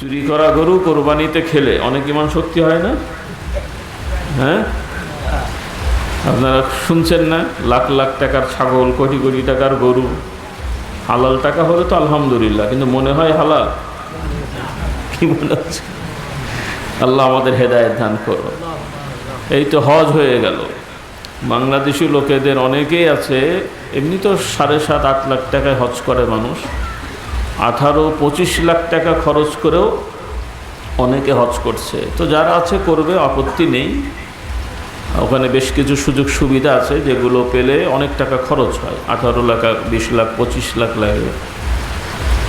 চুরি করা গরু কোরবানিতে খেলে অনেক ইমান শক্তি হয় না? হ্যাঁ, আপনারা শুনছেন না? লাখ লাখ টাকার ছাগল, কোটি কোটি টাকার গরু, হালাল টাকা হলে তো আলহামদুলিল্লাহ, কিন্তু মনে হয় হালাল? কি মনে হচ্ছে? আল্লাহ আমাদের হেদায়েত দান করো। এই তো হজ হয়ে গেল। বাংলাদেশি লোকেদের অনেকেই আছে, এমনি তো 7.5-8 লাখ টাকায় হজ করে মানুষ, 18-25 লাখ টাকা খরচ করেও অনেকে হজ করছে। তো যারা আছে করবে, আপত্তি নেই। ওখানে বেশ কিছু সুযোগ সুবিধা আছে যেগুলো পেলে অনেক টাকা খরচ হয়, 18 লাখ, 20 লাখ, 25 লাখ লাগে।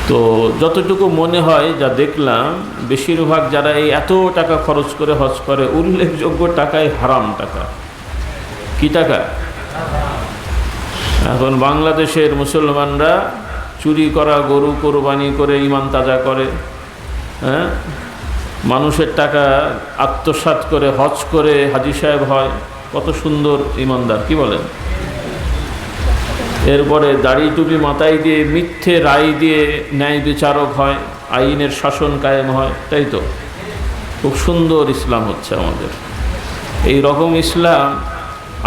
তো যতটুকু মনে হয়, যা দেখলাম, বেশিরভাগ যারা এই এত টাকা খরচ করে হজ করে, উল্লেখযোগ্য টাকায় হারাম টাকা। কি টাকা? এখন বাংলাদেশের মুসলমানরা চুরি করা গরু কোরবানি করে ইমান তাজা করে, হ্যাঁ, মানুষের টাকা আত্মসাৎ করে হজ করে হাজী সাহেব হয়, কত সুন্দর ইমানদার, কি বলেন? এরপরে দাড়ি টুপি মাথায় দিয়ে মিথ্যে রায় দিয়ে ন্যায় বিচারক হয়, আইনের শাসন কায়েম হয়, তাই তো? খুব সুন্দর ইসলাম হচ্ছে আমাদের। এই রকম ইসলাম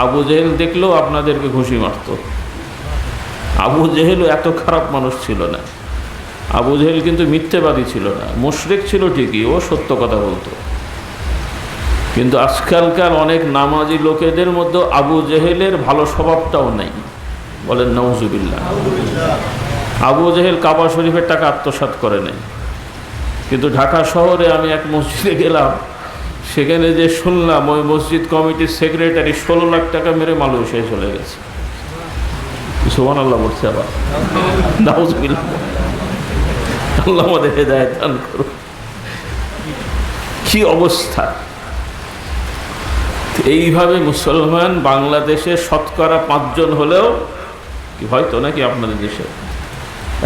আবু জেহেল দেখলেও আপনাদেরকে ঘুষি মারত। আবু জেহেলও এত খারাপ মানুষ ছিল না। আবু জেহেল কিন্তু মিথ্যেবাদী ছিল না, মুশরিক ছিল ঠিকই, ও সত্য কথা বলতো। কিন্তু আজকালকার অনেক নামাজি লোকেদের মধ্যে আবু জেহেলের ভালো স্বভাবটাও নেই, বলেন নাউজুবিল্লাহ। আবু জেহেল কাবা শরীফের টাকা আত্মসাৎ করে নেই, কিন্তু ঢাকা শহরে আমি এক মসজিদে গেলাম, সেখানে যে শুনলাম ওই মসজিদ কমিটির সেক্রেটারি 16 লাখ টাকা মেরে মালয়েশিয়ায় চলে গেছে। সুবহানাল্লাহ বলছে আবার, নাউজুবিল্লাহ। আল্লাহ আমাদের হেদায়েত দান করুন। কি অবস্থা! এইভাবে মুসলমান বাংলাদেশে শতকরা 5 জন হলেও, কি হয়তো নাকি আপনাদের দেশে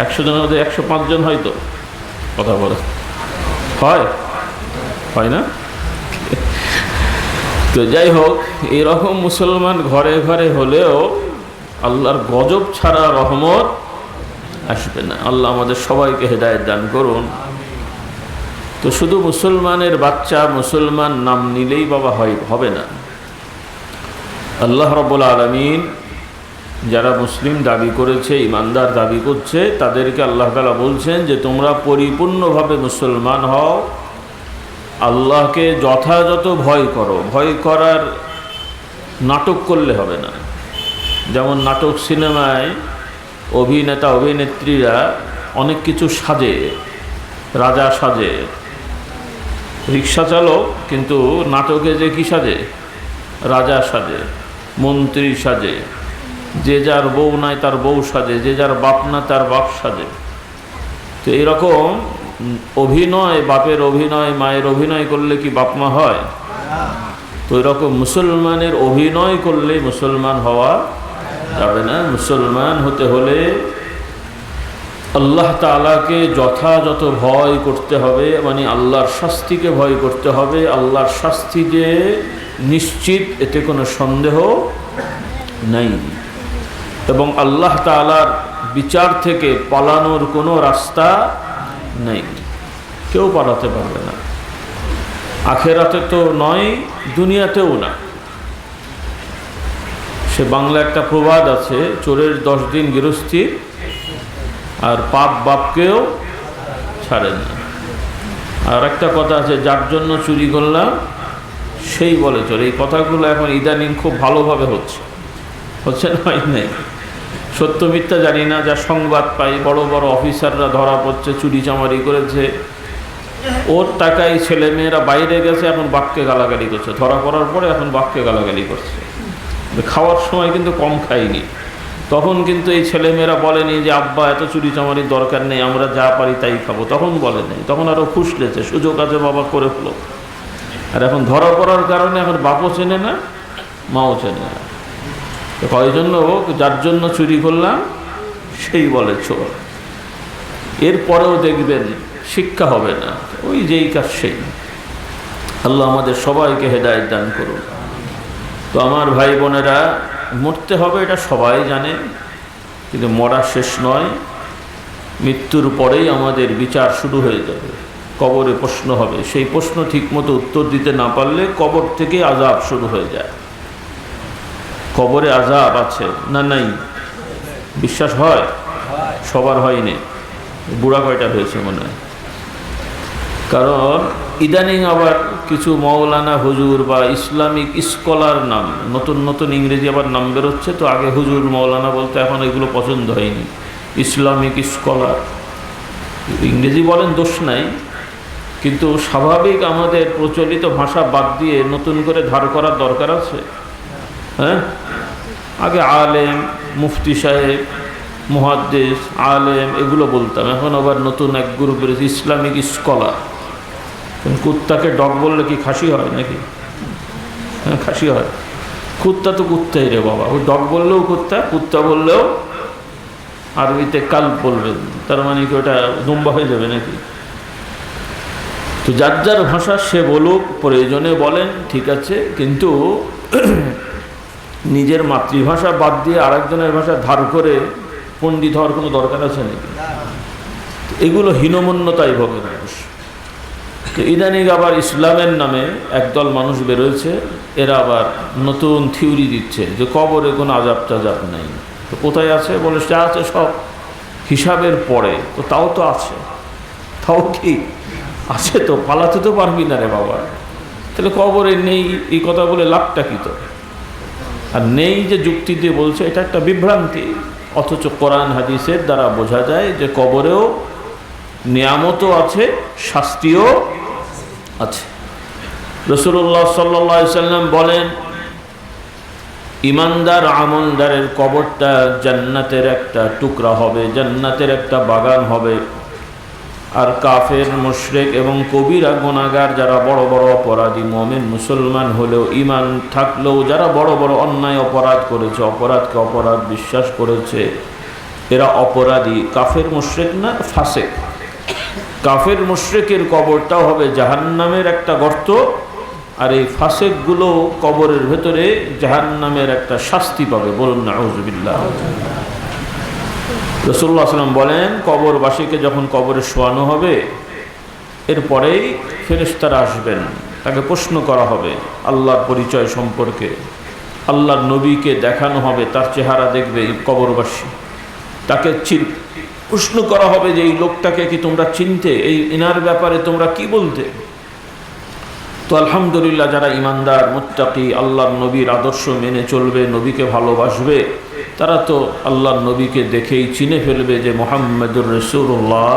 100 জনের মধ্যে 105 জন হয়তো, কথা বলে হয় না? তো যাই হোক, এরকম মুসলমান ঘরে ঘরে হলেও আল্লাহর গজব ছাড়া রহমত আসবে না। আল্লাহ আমাদের সবাইকে হেদায়েত দান করুন। তো শুধু মুসলমানের বাচ্চা, মুসলমান নাম নিলেই বাবা হবে না। আল্লাহ রাব্বুল আলামিন যারা মুসলিম দাবি করেছে, ইমানদার দাবি করছে, তাদেরকে আল্লাহ তাআলা বলছেন যে তোমরা পরিপূর্ণভাবে মুসলমান হও, আল্লাহকে যথাযথ ভয় করো। ভয় করার নাটক করলে হবে না। যেমন নাটক সিনেমায় অভিনেতা অভিনেত্রীরা অনেক কিছু সাজে, রাজা সাজে, রিক্সা চালক, কিন্তু নাটকে যে কি সাজে? রাজা সাজে, মন্ত্রী সাজে, যে যার বউ নাই তার বউ সাজে, যে যার বাপ না তার বাপ সাজে। তো এরকম অভিনয়, বাপের অভিনয়, মায়ের অভিনয় করলে কি বাপ মা হয়? তো এরকম মুসলমানের অভিনয় করলে মুসলমান হওয়া যাবে না। মুসলমান হতে হলে আল্লাহ তাআলাকে যথাযথ ভয় করতে হবে, মানে আল্লাহর শাস্তিকে ভয় করতে হবে। আল্লাহর শাস্তি যে নিশ্চিত, এতে কোনো সন্দেহ নাই, এবং আল্লাহ তাআলার বিচার থেকে পালানোর কোনো রাস্তা নেই, কেউ পালাতে পারবে না। আখেরাতে তো নয়, দুনিয়াতেও না। সে বাংলা একটা প্রবাদ আছে, চোরের 10 দিন গৃহস্থী, আর পাপ বাপকেও ছাড়ে না। আর একটা কথা আছে, যার জন্য চুরি করলাম সেই বলে চোর। এই কথাগুলো এখন ইদানিং খুব ভালোভাবে হচ্ছে না? নাই, সত্য মিথ্যা জানি না, যা সংবাদ পাই, বড় বড় অফিসাররা ধরা পড়ছে, চুরি চামারি করেছে, ওর টাকায় ছেলেমেয়েরা বাইরে গেছে, এখন বাপকে গালাগালি করছে। ধরা পড়ার পরে এখন বাপকে গালাগালি করছে। খাওয়ার সময় কিন্তু কম খাইনি, তখন কিন্তু এই ছেলেমেয়েরা বলেনি যে আব্বা এত চুরি চামারির দরকার নেই, আমরা যা পারি তাই খাবো, তখন বলে নেই, তখন আরও ফুসলেছে, সুযোগ আছে বাবা করে ফেলো। আর এখন ধরা পড়ার কারণে এখন বাপও চেনে না, মাও চেনে না। তো কয়জন্য যার জন্য চুরি করলাম সেই বলে চোর। এরপরেও দেখবেন শিক্ষা হবে না, ওই যেই কাজ সেই। আল্লাহ আমাদের সবাইকে হেদায়েত দান করুন। তো আমার ভাই বোনেরা, মরতে হবে এটা সবাই জানে, কিন্তু মরা শেষ নয়, মৃত্যুর পরেই আমাদের বিচার শুরু হয়ে যাবে। কবরে প্রশ্ন হবে, সেই প্রশ্ন ঠিকমতো উত্তর দিতে না পারলে কবর থেকে আযাব শুরু হয়ে যায়। কবরে আযাব আছে না নাই? বিশ্বাস হয়? সবার হয়নি, বুড়া কয়টা হয়েছে মনে হয়। কারণ ইদানিং আবার কিছু মৌলানা হুজুর বা ইসলামিক স্কলার নাম, নতুন নতুন ইংরেজি আবার নাম বেরোচ্ছে, তো আগে হুজুর মৌলানা বলতে এখন এগুলো পছন্দ হয়নি, ইসলামিক স্কলার। ইংরেজি বলেন, দোষ নাই, কিন্তু স্বাভাবিক আমাদের প্রচলিত ভাষা বাদ দিয়ে নতুন করে ধার করার দরকার আছে। হ্যাঁ, আগে আলেম, মুফতি সাহেব, মুহাদ্দিস, আলেম এগুলো বলতাম, এখন আবার নতুন এক গ্রুপের ইসলামিক স্কলার। কুত্তাকে ডগ বললে কি খাসি হয় নাকি? হ্যাঁ, খাসি হয়। কুত্তা তো কুত্তাই রে বাবা, ওই ডগ বললেও কুত্তা, কুত্তা বললেও আরবিতে কাল বলবেন, তার মানে কি ওটা দুম্বা হয়ে যাবে নাকি? তো যার যার ভাষা সে বলুক, প্রয়োজনে বলেন, ঠিক আছে, কিন্তু নিজের মাতৃভাষা বাদ দিয়ে আরেকজনের ভাষা ধার করে পণ্ডিত হওয়ার কোনো দরকার আছে নাকি? এগুলো হীনমন্যতাই ভোগে মানুষ। তো ইদানিং আবার ইসলামের নামে একদল মানুষ বেরোয়েছে, এরা আবার নতুন থিওরি দিচ্ছে যে কবরে কোনো আযাব টাযাব নেই। তো কোথায় আছে? বলে যা আছে সব হিসাবের পরে। তো তাও তো আছে, তাও কি আছে? তো পালাতে তো পারবি না রে বাবা। তাহলে কবরে নেই এই কথা বলে লাভটা কি? তো আর নেই যে যুক্তি দিয়ে বলছে, এটা একটা বিভ্রান্তি। অথচ কোরআন হাদিসের দ্বারা বোঝা যায় যে কবরেও নিয়ামতও আছে, শাস্তিও আছে। রাসূলুল্লাহ সাল্লাল্লাহু আলাইহি সাল্লাম বলেন, ইমানদার আমলদারের কবরটা জান্নাতের একটা টুকরা হবে, জান্নাতের একটা বাগান হবে। আর কাফের, মুশরিক এবং কবিরা গুনাহগার, যারা বড় বড় অপরাধী, মুমিন মুসলমান হলেও ঈমান থাকলেও যারা বড় বড় অন্যায় অপরাধ করেছে, অপরাধকে অপরাধ বিশ্বাস করেছে, এরা অপরাধী। কাফের মুশরিক না, ফাসিক। কাফের মুশরিকের কবরটাও হবে জাহান্নামের একটা গর্ত, আর এই ফাসিকগুলো কবরের ভেতরে জাহান্নামের একটা শাস্তি পাবে। বলুন নাউযুবিল্লাহ। রাসূলুল্লাহ সাল্লাল্লাহু আলাইহি ওয়াসাল্লাম বলেন, কবরবাসীকে যখন কবরে শোয়ানো হবে, এরপরেই ফেরেশতারা আসবেন, তাকে প্রশ্ন করা হবে আল্লাহর পরিচয় সম্পর্কে। আল্লাহর নবীকে দেখানো হবে, তার চেহারা দেখবে এই কবরবাসী। তাকে প্রশ্ন করা হবে যে এই লোকটাকে কি তোমরা চিনতে, এই ইনার ব্যাপারে তোমরা কি বলতে? তো আলহামদুলিল্লাহ, যারা ইমানদার, মুত্তাকি, আল্লাহর নবীর আদর্শ মেনে চলবে, নবীকে ভালোবাসবে, তারা তো আল্লাহর নবীকে দেখেই চিনে ফেলবে যে মুহাম্মদুর রাসূলুল্লাহ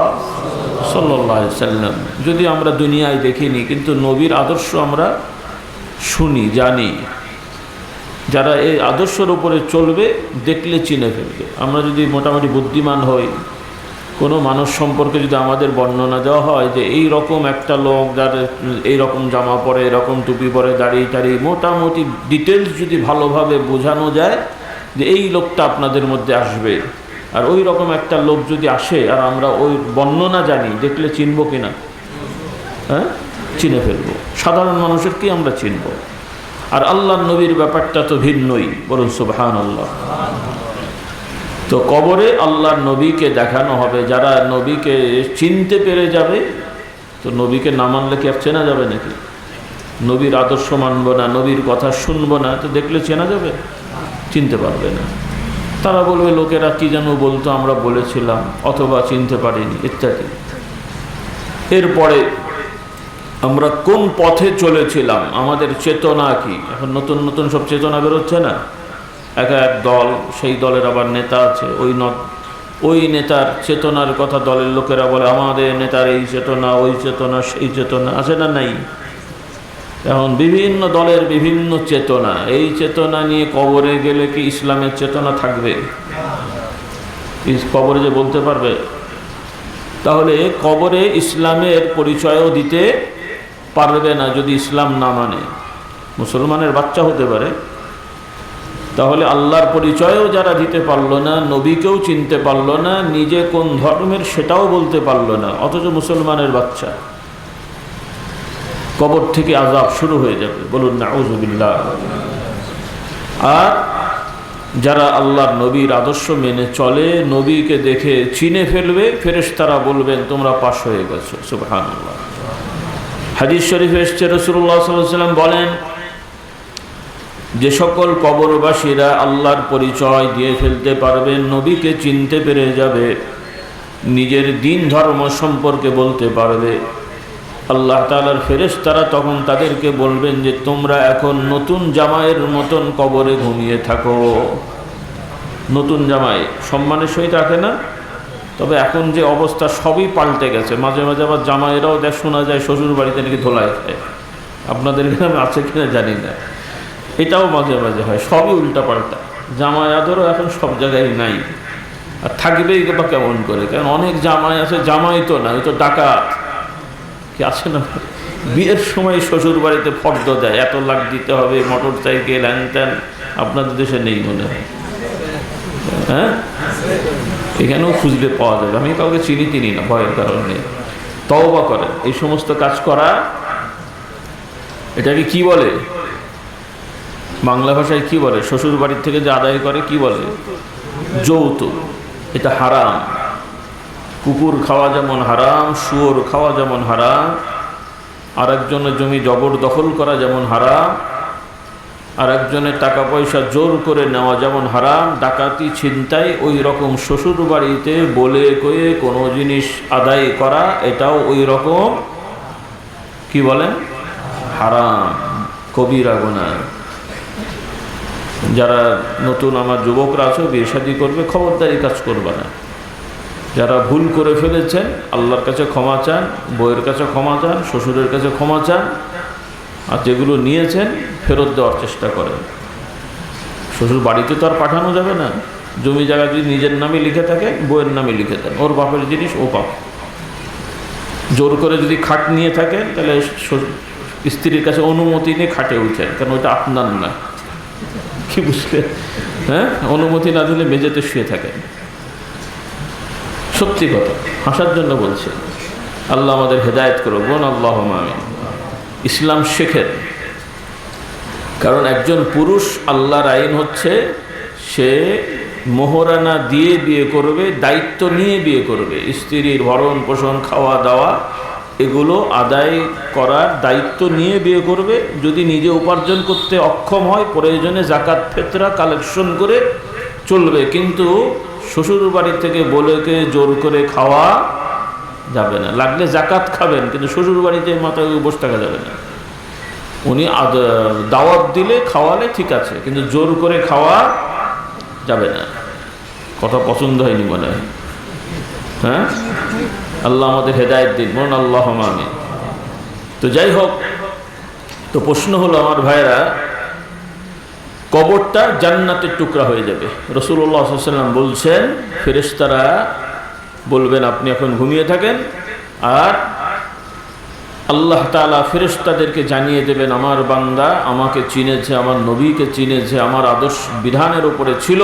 সাল্লাল্লাহু আলাইহি সাল্লাম। যদি আমরা দুনিয়ায় দেখিনি, কিন্তু নবীর আদর্শ আমরা শুনি, জানি। যারা এই আদর্শের উপরে চলবে, দেখলে চিনে ফেলবে। আমরা যদি মোটামুটি বুদ্ধিমান হই, কোনো মানুষ সম্পর্কে যদি আমাদের বর্ণনা দেওয়া হয় যে এই রকম একটা লোক, যার এই রকম জামা পরে, এরকম টুপি পরে, দাড়ি টাড়ি, মোটামুটি ডিটেলস যদি ভালোভাবে বোঝানো যায় যে এই লোকটা আপনাদের মধ্যে আসবে, আর ওই রকম একটা লোক যদি আসে আর আমরা ওই বর্ণনা জানি, দেখলে চিনব কিনা? হ্যাঁ, চিনে ফেলবো। সাধারণ মানুষের কি আমরা চিনব? আর আল্লাহর নবীর ব্যাপারটা তো ভিন্নই। বলুন সুবহানাল্লাহ। তো কবরে আল্লাহর নবীকে দেখানো হবে। যারা নবীকে চিনতে পেরে যাবে, তো নবীকে না মানলে কি আর চেনা যাবে নাকি? নবীর আদর্শ মানব না, নবীর কথা শুনবো না, তো দেখলে চেনা যাবে? চিনতে পারবে না। তারা বলবে লোকেরা কি যেন বলতো, আমরা বলেছিলাম, অথবা চিনতে পারিনি, ইত্যাদি। এরপরে আমরা কোন পথে চলেছিলাম, আমাদের চেতনা কি? এখন নতুন নতুন সব চেতনা বেরোচ্ছে না, এক এক দল, সেই দলের আবার নেতা আছে, ওই নেতার চেতনার কথা দলের লোকেরা বলে, আমাদের নেতার এই চেতনা, ওই চেতনা, সেই চেতনা আছে না নাই? এখন বিভিন্ন দলের বিভিন্ন চেতনা। এই চেতনা নিয়ে কবরে গেলে কি ইসলামের চেতনা থাকবে? কবরে যে বলতে পারবে? তাহলে কবরে ইসলামের পরিচয়ও দিতে পারবে না যদি ইসলাম না মানে। মুসলমানের বাচ্চা হতে পারে, তাহলে আল্লাহর পরিচয়ও যারা দিতে পারলো না, নবীকেও চিনতে পারলো না, নিজে কোন ধর্মের সেটাও বলতে পারলো না, অথচ মুসলমানের বাচ্চা, কবর থেকে আযাব শুরু হয়ে যাবে। বলুন নাউযুবিল্লাহ। আর যারা আল্লাহর নবীর আদর্শ মেনে চলে, নবীকে দেখে চিনে ফেলবে, ফেরেশতারা বলবেন তোমরা পাশ হয়ে গেছো। সুবহানাল্লাহ। হাদিস শরীফে এসেছে, রাসূলুল্লাহ সাল্লাল্লাহু আলাইহি ওয়াসাল্লাম বলেন, যে সকল কবরবাসীরা আল্লাহর পরিচয় দিয়ে ফেলতে পারবেন, নবীকে চিনতে পেরে যাবে, নিজের দিন ধর্ম সম্পর্কে বলতে পারবে, আল্লাহ তাআলার ফেরেশতারা তখন তাদেরকে বলবেন যে তোমরা এখন নতুন জামাইয়ের মতন কবরে ঘুমিয়ে থাকো। নতুন জামাই সম্মানের সহিত রাখে না, তবে এখন যে অবস্থা সবই পাল্টে গেছে। মাঝে মাঝে আবার জামাইরাও শোনা যায় শ্বশুর বাড়িতে নাকি ধোলাই খায়। আপনাদের গ্রামে আছে কিনা জানি না, এটাও মাঝে মাঝে হয়। সবই উল্টাপাল্টা, জামাই আদরও এখন সব জায়গায় নাই, আর থাকবেই বা কেমন করে? কারণ অনেক জামাই আছে, জামাই তো না, ওই তো ডাকাত কি আছে না, বিয়ের সময় শ্বশুর বাড়িতে ফর্দ দেয়, এত লাখ দিতে হবে, মোটর সাইকেল, হ্যান ত্যান। আপনাদের দেশে নেই মনে হয়? হ্যাঁ, এখানেও খুঁজলে পাওয়া যাবে। আমি কাউকে চিনি না, ভয়ের কারণে। তওবা করেন। এই সমস্ত কাজ করা, এটাকে কি বলে বাংলা ভাষায়? কি বলে? শ্বশুর বাড়ির থেকে যে আদায় করে কি বলে? যৌতুক। এটা হারাম। কুকুর খাওয়া যেমন হারাম, শুয়োর খাওয়া যেমন হারাম, আর একজনের জমি জবরদখল করা যেমন হারাম, আর একজনের টাকা পয়সা জোর করে নেওয়া যেমন হারাম, ডাকাতি ছিনতাই ওই রকম শ্বশুর বাড়িতে বলে কয়ে কোনো জিনিস আদায় করা, এটাও ওই রকম কি বলেন? হারাম, কবিরা গুনাহ। যারা নতুন আমার যুবকরা আছে, বিয়ে শাদী করবে, খবরদারি কাজ করবে না। যারা ভুল করে ফেলেছেন আল্লাহর কাছে ক্ষমা চান, বউয়ের কাছে ক্ষমা চান, শ্বশুরের কাছে ক্ষমা চান, আর যেগুলো নিয়েছেন ফেরত দেওয়ার চেষ্টা করেন। শ্বশুর বাড়িতে তো আর পাঠানো যাবে না। জমি জায়গা যদি নিজের নামে লিখে থাকে, বউয়ের নামে লিখে দেন, ওর বাপের জিনিস ও পাপ। জোর করে যদি খাট নিয়ে থাকেন, তাহলে স্ত্রীর কাছে অনুমতি নিয়ে খাটে উঠেন, কারণ ওইটা আপনার না। কি বুঝলেন? হ্যাঁ, অনুমতি না দিলে মেঝেতে শুয়ে থাকেন। সত্যি কথা, হাসার জন্য বলছে। আল্লাহ আমাদের হেদায়েত করুন, বোন, আল্লাহুম্মা আমিন। ইসলাম শেখেন, কারণ একজন পুরুষ, আল্লাহর আইন হচ্ছে সে মোহরানা দিয়ে বিয়ে করবে, দায়িত্ব নিয়ে বিয়ে করবে। স্ত্রীর ভরণ পোষণ, খাওয়া দাওয়া এগুলো আদায় করার দায়িত্ব নিয়ে বিয়ে করবে। যদি নিজে উপার্জন করতে অক্ষম হয়, প্রয়োজনে জাকাত ফিতরা কালেকশন করে চলবে, কিন্তু শ্বশুর বাড়ি থেকে বলেকে জোর করে খাওয়া যাবে না। লাগলে জাকাত খাবেন, কিন্তু শ্বশুর বাড়িতে মাথায় বসে থাকা যাবে না। উনি দাওয়াত দিলে, খাওয়ালে ঠিক আছে, কিন্তু জোর করে খাওয়া যাবে না। কথা পছন্দ হয়নি মনে হয়? হ্যাঁ, আল্লাহ আমাদের হেদায়েত দিন, বলুন আল্লাহুম্মা আমিন। তো যাই হোক, তো প্রশ্ন হলো আমার ভাইরা, কবরটা জান্নাতের টুকরা হয়ে যাবে। রাসূলুল্লাহ সাল্লাল্লাহু আলাইহি ওয়াসাল্লাম বলছেন, ফেরেশতারা বলবেন আপনি এখন ঘুমিয়ে থাকেন, আর আল্লাহ তাআলা ফেরেশতাদেরকে জানিয়ে দেবেন আমার বান্দা আমাকে চিনেছে, আমার নবীকে চিনেছে, আমার আদর্শ বিধানের উপরে ছিল,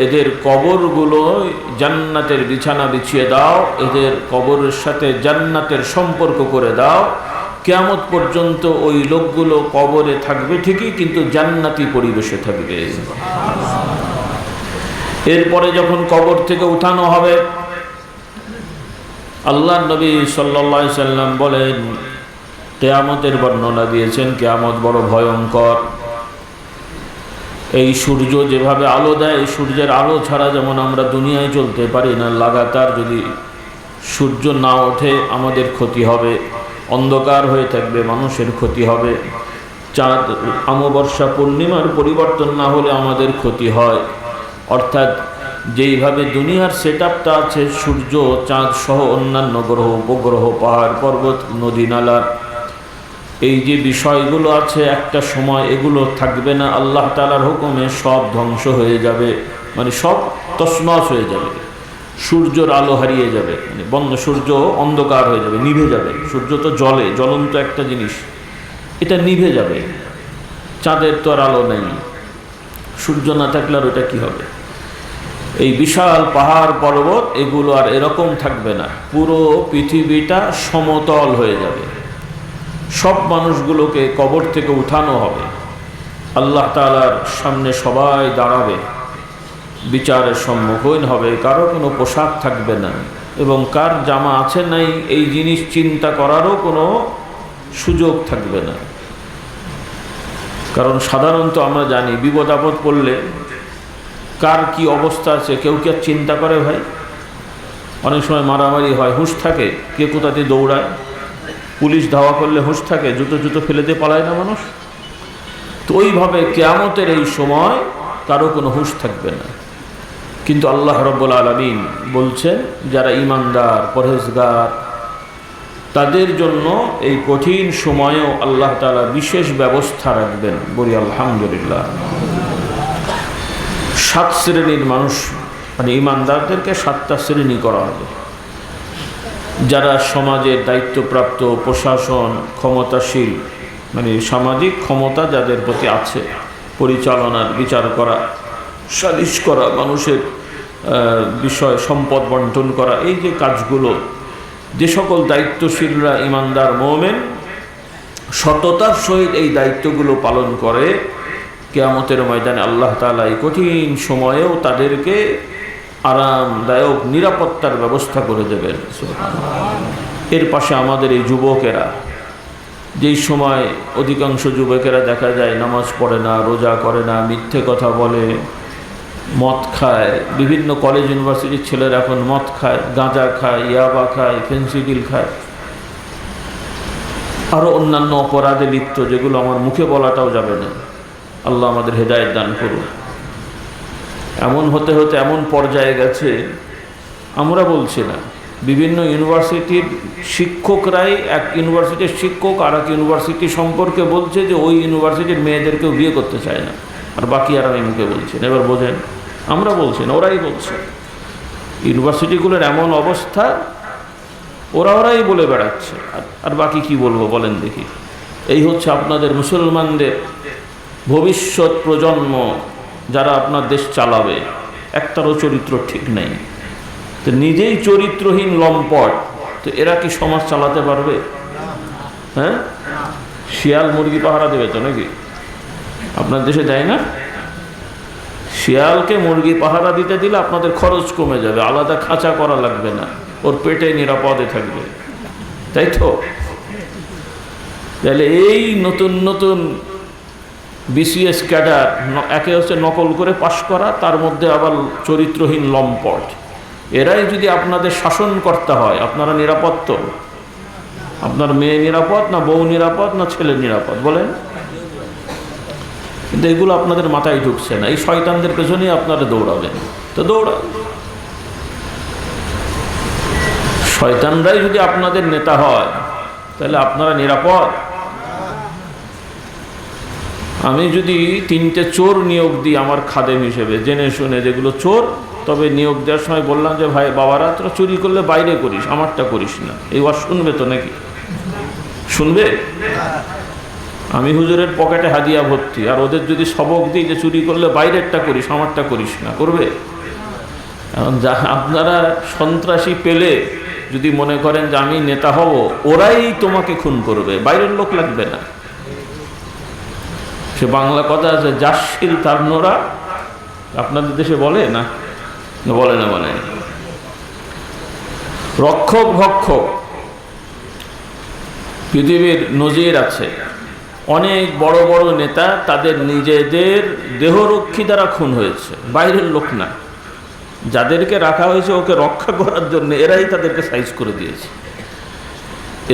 এদের কবরগুলো জান্নাতের বিছানা বিছিয়ে দাও, এদের কবরের সাথে জান্নাতের সম্পর্ক করে দাও। কিয়ামত পর্যন্ত ওই লোকগুলো কবরে থাকবে ঠিকই, কিন্তু জান্নাতি পরিবেশে থাকবে। এরপরে যখন কবর থেকে উঠানো হবে, আল্লাহর নবী সাল্লাল্লাহু আলাইহি সাল্লাম বলেন, কিয়ামতের বর্ণনা দিয়েছেন, কিয়ামত বড় ভয়ঙ্কর। এই সূর্য যেভাবে আলো দেয়, এই সূর্যের আলো ছাড়া যেমন আমরা দুনিয়ায় চলতে পারি না, লাগাতার যদি সূর্য না ওঠে আমাদের ক্ষতি হবে, অন্ধকার হয়ে থাকবে, মানুষের ক্ষতি হবে। চাঁদ অমাবস্যা পূর্ণিমার পরিবর্তন না হলে আমাদের ক্ষতি হয়। অর্থাৎ যেইভাবে দুনিয়ার সেটআপটা আছে, সূর্য, চাঁদ সহ অন্যান্য গ্রহ, উপগ্রহ, পাহাড় পর্বত, নদী নালা, এই যে বিষয়গুলো আছে, একটা সময় এগুলো থাকবে না। আল্লাহ তাআলার হুকুমে সব ধ্বংস হয়ে যাবে, মানে সব তছনছ হয়ে যাবে। সূর্যের আলো হারিয়ে যাবে, মানে বন্ধ, সূর্য অন্ধকার হয়ে যাবে, নিভে যাবে। সূর্য তো জলে, জ্বলন্ত একটা জিনিস, এটা নিভে যাবে। চাঁদের তো আর আলো নেই, সূর্য না থাকলে আর ওটা কী হবে? এই বিশাল পাহাড় পর্বত এগুলো আর এরকম থাকবে না, পুরো পৃথিবীটা সমতল হয়ে যাবে। সব মানুষগুলোকে কবর থেকে উঠানো হবে, আল্লাহ তাআলার সামনে সবাই দাঁড়াবে, বিচারের সম্মুখীন হবে। কারো কোনো পোশাক থাকবে না, এবং কার জামা আছে নাই এই জিনিস চিন্তা করারও কোনো সুযোগ থাকবে না। কারণ সাধারণত আমরা জানি বিপদ আপদ পড়লে কার কি অবস্থা আছে কেউ কি আর চিন্তা করে ভাই? অনেক সময় মারামারি হয়, হুঁশ থাকে, কে কোথাতে দৌড়ায়, পুলিশ ধাওয়া করলে হুঁশ থাকে, জুতো ফেলে দিয়ে পালায় না মানুষ। তো ওইভাবে কিয়ামতের এই সময় কারো কোনো হুঁশ থাকবে না। কিন্তু আল্লাহ রাব্বুল আলামিন বলছেন যারা ঈমানদার পরহেজগার তাদের জন্য এই কঠিন সময়েও আল্লাহ তাআলা বিশেষ ব্যবস্থা রাখবেন। বলি আলহামদুলিল্লাহ। 7 শ্রেণীর মানুষ, মানে ঈমানদারদেরকে 7টা শ্রেণী করা হবে। যারা সমাজের দায়িত্বপ্রাপ্ত, প্রশাসন, ক্ষমতাশীল, মানে সামাজিক ক্ষমতা যাদের প্রতি আছে, পরিচালনার, বিচার করা, সালিশ করা, মানুষের বিষয় সম্পদ বন্টন করা, এই যে কাজগুলো, যে সকল দায়িত্বশীলরা ঈমানদার মুমিন সততার সহিত এই দায়িত্বগুলো পালন করে, কিয়ামতের ময়দানে আল্লাহ তাআলা এই কঠিন সময়েও তাদেরকে আরামদায়ক নিরাপত্তার ব্যবস্থা করে দেবেন। এর পাশে আমাদের এই যুবকেরা, যেই সময় অধিকাংশ যুবকেরা দেখা যায় নামাজ পড়ে না, রোজা করে না, মিথ্যে কথা বলে, মদ খায়, বিভিন্ন কলেজ ইউনিভার্সিটির ছেলেরা এখন মদ খায়, গাঁজা খায়, ইয়াবা খায়, ফেন্সিডিল খায়, আরও অন্যান্য অপরাধে লিপ্ত, যেগুলো আমার মুখে বলাটাও যাবে না। আল্লাহ আমাদের হেদায়েত দান করুন। এমন হতে হতে এমন পর্যায়ে গেছে, আমরা বলছি না, বিভিন্ন ইউনিভার্সিটির শিক্ষকরাই, এক ইউনিভার্সিটির শিক্ষক আর এক ইউনিভার্সিটি সম্পর্কে বলছে যে ওই ইউনিভার্সিটির মেয়েদেরকেও বিয়ে করতে চায় না, আর বাকি আর আমি মুখে বলছি না। এবার বোঝেন, আমরা বলছি না, ওরাই বলছে। ইউনিভার্সিটিগুলোর এমন অবস্থা, ওরাই বলে বেড়াচ্ছে, আর বাকি কি বলবো বলেন দেখি। এই হচ্ছে আপনাদের মুসলমানদের ভবিষ্যৎ প্রজন্ম, যারা আপনার দেশ চালাবে, একটারও চরিত্র ঠিক নেই। তো নিজেই চরিত্রহীন লম্পট, তো এরা কি সমাজ চালাতে পারবে? হ্যাঁ, শিয়াল মুরগি পাহারা দেবে তো নাকি? আপনার দেশে দেয় না? শিয়ালকে মুরগি পাহারা দিতে দিলে আপনাদের খরচ কমে যাবে, আলাদা খাঁচা করা লাগবে না, ওর পেটে নিরাপদে থাকবে, তাই তো? তাহলে এই নতুন নতুন বিসিএস ক্যাডার, একে হচ্ছে নকল করে পাশ করা, তার মধ্যে আবার চরিত্রহীন লম্পট, এরাই যদি আপনাদের শাসন করতে হয়, আপনারা নিরাপদ তো? আপনার মেয়ে নিরাপদ না, বউ নিরাপদ না, ছেলে নিরাপদ বলেন? কিন্তু এগুলো আপনাদের মাথায় ঢুকছে না। এই শয়তানদের পেছনেই আপনারা দৌড়াবেন। তো দৌড়ান, শয়তানরাই যদি আপনাদের নেতা হয় তাহলে আপনারা নিরাপদ? আমি যদি 3টে চোর নিয়োগ দিই আমার খাদেম হিসেবে, জেনে শুনে, যেগুলো চোর, তবে নিয়োগ দেওয়ার সময় বললাম যে ভাই বাবারা, তোরা চুরি করলে বাইরে করিস, আমারটা করিস না, এই ওয়াজ শুনবে তো নাকি? শুনবে? আমি হুজুরের পকেটে হাদিয়া ভর্তি, আর ওদের যদি সবক দিই যে চুরি করলে বাইরেরটা করিস, আমারটা করিস না, করবে? এখন যা আপনারা সন্ত্রাসী পেলে যদি মনে করেন যে আমি নেতা হব, ওরাই তোমাকে খুন করবে, বাইরের লোক লাগবে না। সে বাংলা কথা আছে, যাশিল তারনোরা, আপনাদের দেশে বলে না? বলে না? বলে রক্ষক ভক্ষক, পৃথিবীর নজির আছে। অনেক বড় বড় নেতা তাদের নিজেদের দেহরক্ষী দ্বারা খুন হয়েছে, বাইরের লোক না। যাদেরকে রাখা হয়েছে ওকে রক্ষা করার জন্য, এরাই তাদেরকে সাইজ করে দিয়েছে।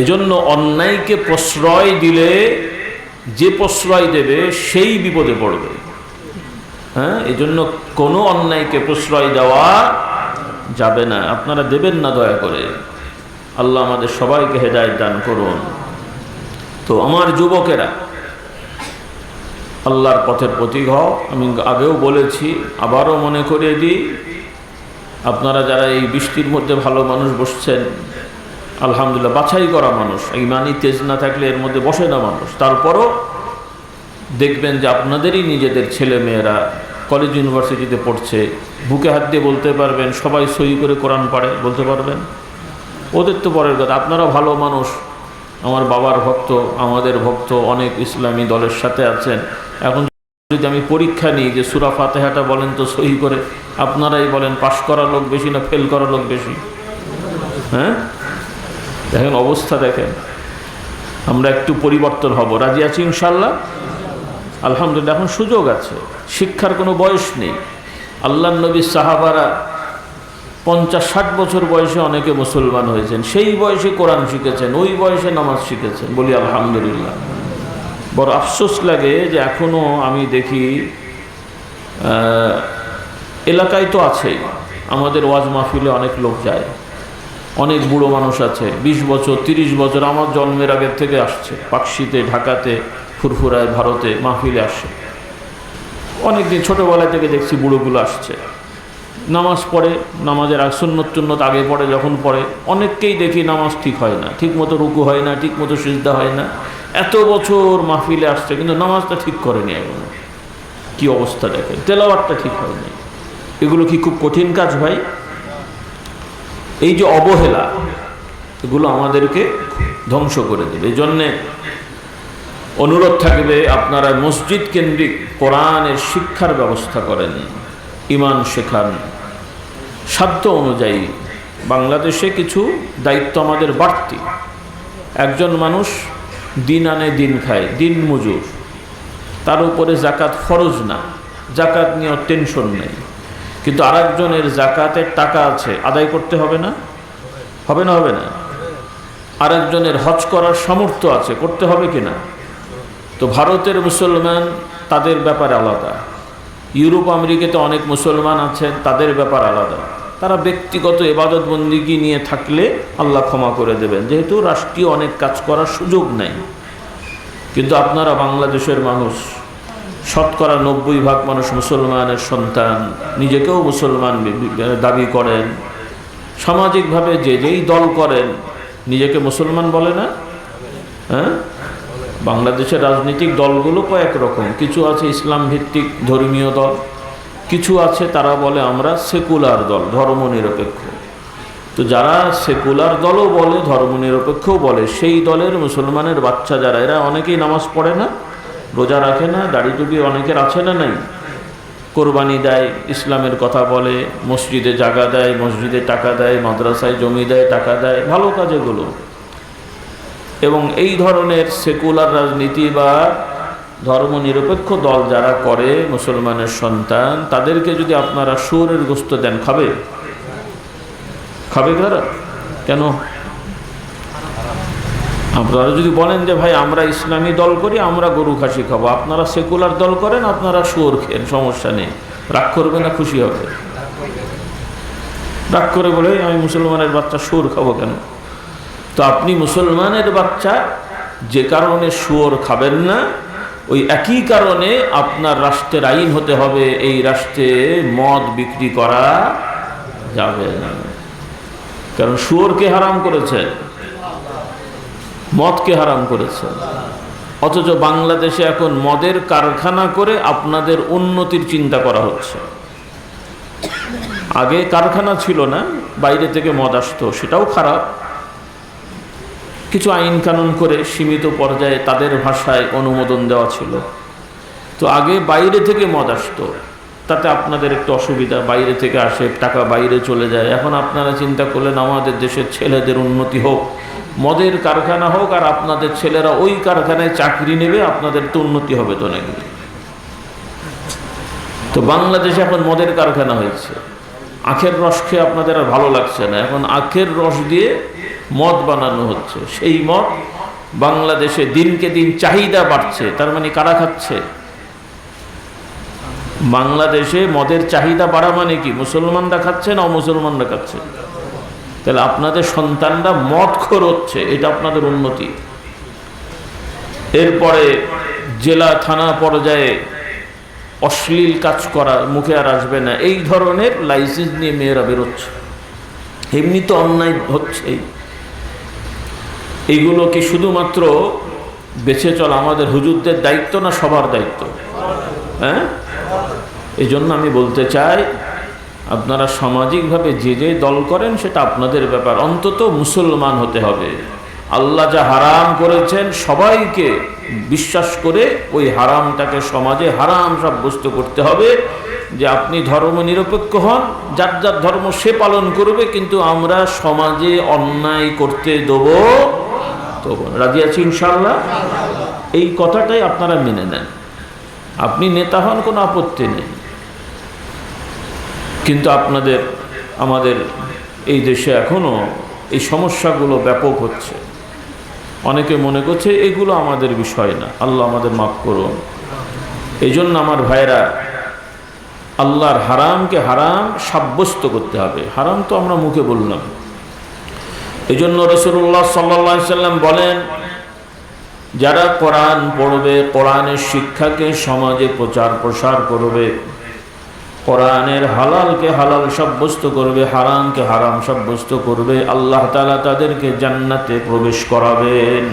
এজন্য অন্যায়কে প্রশ্রয় দিলে যে প্রশ্রয় দেবে সেই বিপদে পড়বে। হ্যাঁ, এজন্য কোনো অন্যায়কে প্রশ্রয় দেওয়া যাবে না, আপনারা দেবেন না দয়া করে। আল্লাহ আমাদের সবাইকে হেদায়েত দান করুন। তো আমার যুবকেরা, আল্লাহর পথের প্রতীক হও। আমি আগেও বলেছি, আবারও মনে করিয়ে দিই, আপনারা যারা এই বৃষ্টির মধ্যে ভালো মানুষ বসছেন, আলহামদুলিল্লাহ, বাছাই করা মানুষ, ইমানি তেজ না থাকলে এর মধ্যে বসে না মানুষ। তারপরও দেখবেন যে আপনাদেরই নিজেদের ছেলে মেয়েরা কলেজ ইউনিভার্সিটিতে পড়ছে, বুকে হাত দিয়ে বলতে পারবেন সবাই সই করে কোরআন পড়ে, বলতে পারবেন। ওদের তো পরের কথা, আপনারা ভালো মানুষ, আমার বাবার ভক্ত, আমাদের ভক্ত, অনেক ইসলামী দলের সাথে আছেন। এখন যদি আমি পরীক্ষা নিই যে সূরা ফাতিহাটা বলেন তো সহি করে, আপনারাই বলেন পাশ করা লোক বেশি না ফেল করা লোক বেশি? হ্যাঁ, দেখেন অবস্থা দেখেন। আমরা একটু পরিবর্তন হব, রাজি আছি ইনশাল্লাহ? আলহামদুলিল্লাহ। এখন সুযোগ আছে, শিক্ষার কোনো বয়স নেই। আল্লাহর নবী সাহাবারা 50-60 বছর বয়সে অনেকে মুসলমান হয়েছেন, সেই বয়সে কোরআন শিখেছেন, ওই বয়সে নামাজ শিখেছেন, বলি আলহামদুলিল্লাহ। বড় আফসোস লাগে যে এখনও আমি দেখি এলাকায় তো আছেই, আমাদের ওয়াজ মাহফিলে অনেক লোক যায়, অনেক বুড়ো মানুষ আছে, 20 বছর 30 বছর আমার জন্মের আগের থেকে আসছে, পাকশিতে, ঢাকাতে, ফুরফুরায়, ভারতে মাহফিলে আসছে। অনেকদিন ছোটোবেলা থেকে দেখছি বুড়োগুলো আসছে, নামাজ পড়ে, নামাজের সুন্নত টুন্নত আগে পড়ে, যখন পড়ে অনেককেই দেখি নামাজ ঠিক হয় না, ঠিক মতো রুকু হয় না, ঠিক মতো সিজদা হয় না। এত বছর মাহফিলে আসছে কিন্তু নামাজটা ঠিক করেনি এখন। কি অবস্থা দেখে, তেলাওয়াতটা ঠিক হয়নি। এগুলো কি খুব কঠিন কাজ ভাই? এই যে অবহেলা, এগুলো আমাদেরকে ধ্বংস করে দেবে। এই জন্যে অনুরোধ থাকবে আপনারা মসজিদ কেন্দ্রিক কোরআনের শিক্ষার ব্যবস্থা করেন, ইমান শেখান। সাধ্য অনুযায়ী বাংলাদেশে কিছু দায়িত্ব আমাদের বাড়তি। একজন মানুষ দিন আনে দিন খায়, দিন মজুর, তার উপরে জাকাত ফরজ না, জাকাত নিয়ে টেনশন নেই। কিন্তু আরেকজনের জাকাতের টাকা আছে, আদায় করতে হবে না? হবে না? হবে না? আরেকজনের হজ করার সামর্থ্য আছে, করতে হবে কিনা? তো ভারতের মুসলমান তাদের ব্যাপার আলাদা, ইউরোপ আমেরিকাতে অনেক মুসলমান আছেন, তাদের ব্যাপার আলাদা। তারা ব্যক্তিগত ইবাদত বন্দিগি নিয়ে থাকলে আল্লাহ ক্ষমা করে দেবেন, যেহেতু রাষ্ট্রীয় অনেক কাজ করার সুযোগ নেই। কিন্তু আপনারা বাংলাদেশের মানুষ, শতকরা 90% মানুষ মুসলমানের সন্তান, নিজেকেও মুসলমান দাবি করেন, সামাজিকভাবে যে যেই দল করেন নিজেকে মুসলমান বলে না? হ্যাঁ, বাংলাদেশের রাজনৈতিক দলগুলো কয়েক রকম, কিছু আছে ইসলাম ভিত্তিক ধর্মীয় দল, কিছু আছে তারা বলে আমরা সেকুলার দল, ধর্মনিরপেক্ষ। তো যারা সেকুলার দলও বলে, ধর্মনিরপেক্ষও বলে, সেই দলের মুসলমানের বাচ্চা যারা, এরা অনেকেই নামাজ পড়ে না, রোজা রাখে না, দাড়ি টুপি অনেকের আছে না নাই, কোরবানি দেয়, ইসলামের কথা বলে, মসজিদে জায়গা দেয়, মসজিদে টাকা দেয়, মাদ্রাসায় জমি দেয়, টাকা দেয়, ভালো কাজেগুলো। এবং এই ধরনের সেকুলার রাজনীতি বা ধর্মনিরপেক্ষ দল যারা করে, মুসলমানের সন্তান, তাদেরকে যদি আপনারা শুয়োরের গোশত দেন, খাবে? খাবে তারা? কেন? আপনারা যদি বলেন যে ভাই আমরা ইসলামী দল করি, আমরা গরু খাসি খাবো, আপনারা সেকুলার দল করেন, আপনারা শুয়োর খেন, সমস্যা নেই, রাগ করবে না? খুশি হবে? রাগ করে বলে আমি মুসলমানের বাচ্চা শুয়োর খাবো কেন? তো আপনি মুসলমানের বাচ্চা, যে কারণে শুয়োর খাবেন না, ওই একই কারণে আপনার রাষ্ট্রের আইন হতে হবে, এই রাষ্ট্রে মদ বিক্রি করা যাবে না। কারণ শুয়োরকে হারাম করেছে, মদকে হারাম করেছে। অথচ বাংলাদেশে এখন মদের কারখানা করে আপনাদের উন্নতির চিন্তা করা হচ্ছে। আগে কারখানা ছিল না, বাইরে থেকে মদ আসতো, সেটাও খারাপ। কিছু আইন কানুন করে সীমিত পর্যায়ে তাদের ভাষায় অনুমোদন দেওয়া ছিল। তো আগে বাইরে থেকে মদ আসতো, তাতে আপনাদের একটু অসুবিধা, বাইরে থেকে আসে, টাকা বাইরে চলে যায়। এখন আপনারা চিন্তা করলেন আমাদের দেশের ছেলেদের উন্নতি হোক, মদের কারখানা হোক, আর আপনাদের ছেলেরা ওই কারখানায় চাকরি নেবে, আপনাদের তো উন্নতি হবে তো নাকি? তো বাংলাদেশে এখন মদের কারখানা হয়েছে। আখের রস খেয়ে আপনাদের আর ভালো লাগছে না, এখন আখের রস দিয়ে মদ বানানো হচ্ছে। সেই মদ বাংলাদেশে দিনকে দিন চাহিদা বাড়ছে। তার মানে কারা খাচ্ছে? বাংলাদেশে মদের চাহিদা বাড়া মানে কি? মুসলমানরা খাচ্ছে না অমুসলমানরা খাচ্ছে? তাহলে আপনাদের সন্তানরা মদখোর হচ্ছে, এটা আপনাদের উন্নতি। এরপরে জেলা থানা পর্যায়ে অশ্লীল কাজ করা মুখে আর আসবে না, এই ধরনের লাইসেন্স নিয়ে মেয়েরা বেরোচ্ছে। এমনি তো অন্যায় হচ্ছেই। এইগুলো কি শুধুমাত্র বেঁচে চলা আমাদের হুজুরদের দায়িত্ব না সবার দায়িত্ব? হ্যাঁ, এই জন্য আমি বলতে চাই, আপনারা সামাজিকভাবে যে যে দল করেন সেটা আপনাদের ব্যাপার, অন্তত মুসলমান হতে হবে। আল্লাহ যা হারাম করেছেন সবাইকে বিশ্বাস করে ওই হারামটাকে সমাজে হারাম সাব্যস্ত করতে হবে। যে আপনি ধর্ম নিরপেক্ষ হন, যার যার ধর্ম সে পালন করবে, কিন্তু আমরা সমাজে অন্যায় করতে দেব তো বোন, রাজি আছি ইনশাআল্লাহ? এই কথাটাই আপনারা মেনে নেন। আপনি নেতা হন, কোনো আপত্তি নেই, কিন্তু আমাদের এই দেশে এখনও এই সমস্যাগুলো ব্যাপক হচ্ছে। অনেকে মনে করছে এগুলো আমাদের বিষয় না। আল্লাহ আমাদের মাফ করুন। এই জন্য আমার ভাইরা, আল্লাহর হারামকে হারাম সাব্যস্ত করতে হবে। হারাম তো আমরা মুখে বললাম। এই জন্য রাসূলুল্লাহ সাল্লাল্লাহু আলাইহি সাল্লাম বলেন, যারা কোরআন পড়বে, কোরআনের শিক্ষাকে সমাজে প্রচার প্রসার করবে, কোরআনের হালালকে হালাল সাব্যস্ত করবে, হারামকে হারাম সাব্যস্ত করবে, আল্লাহ তাআলা তাদেরকে জান্নাতে প্রবেশ করাবেন।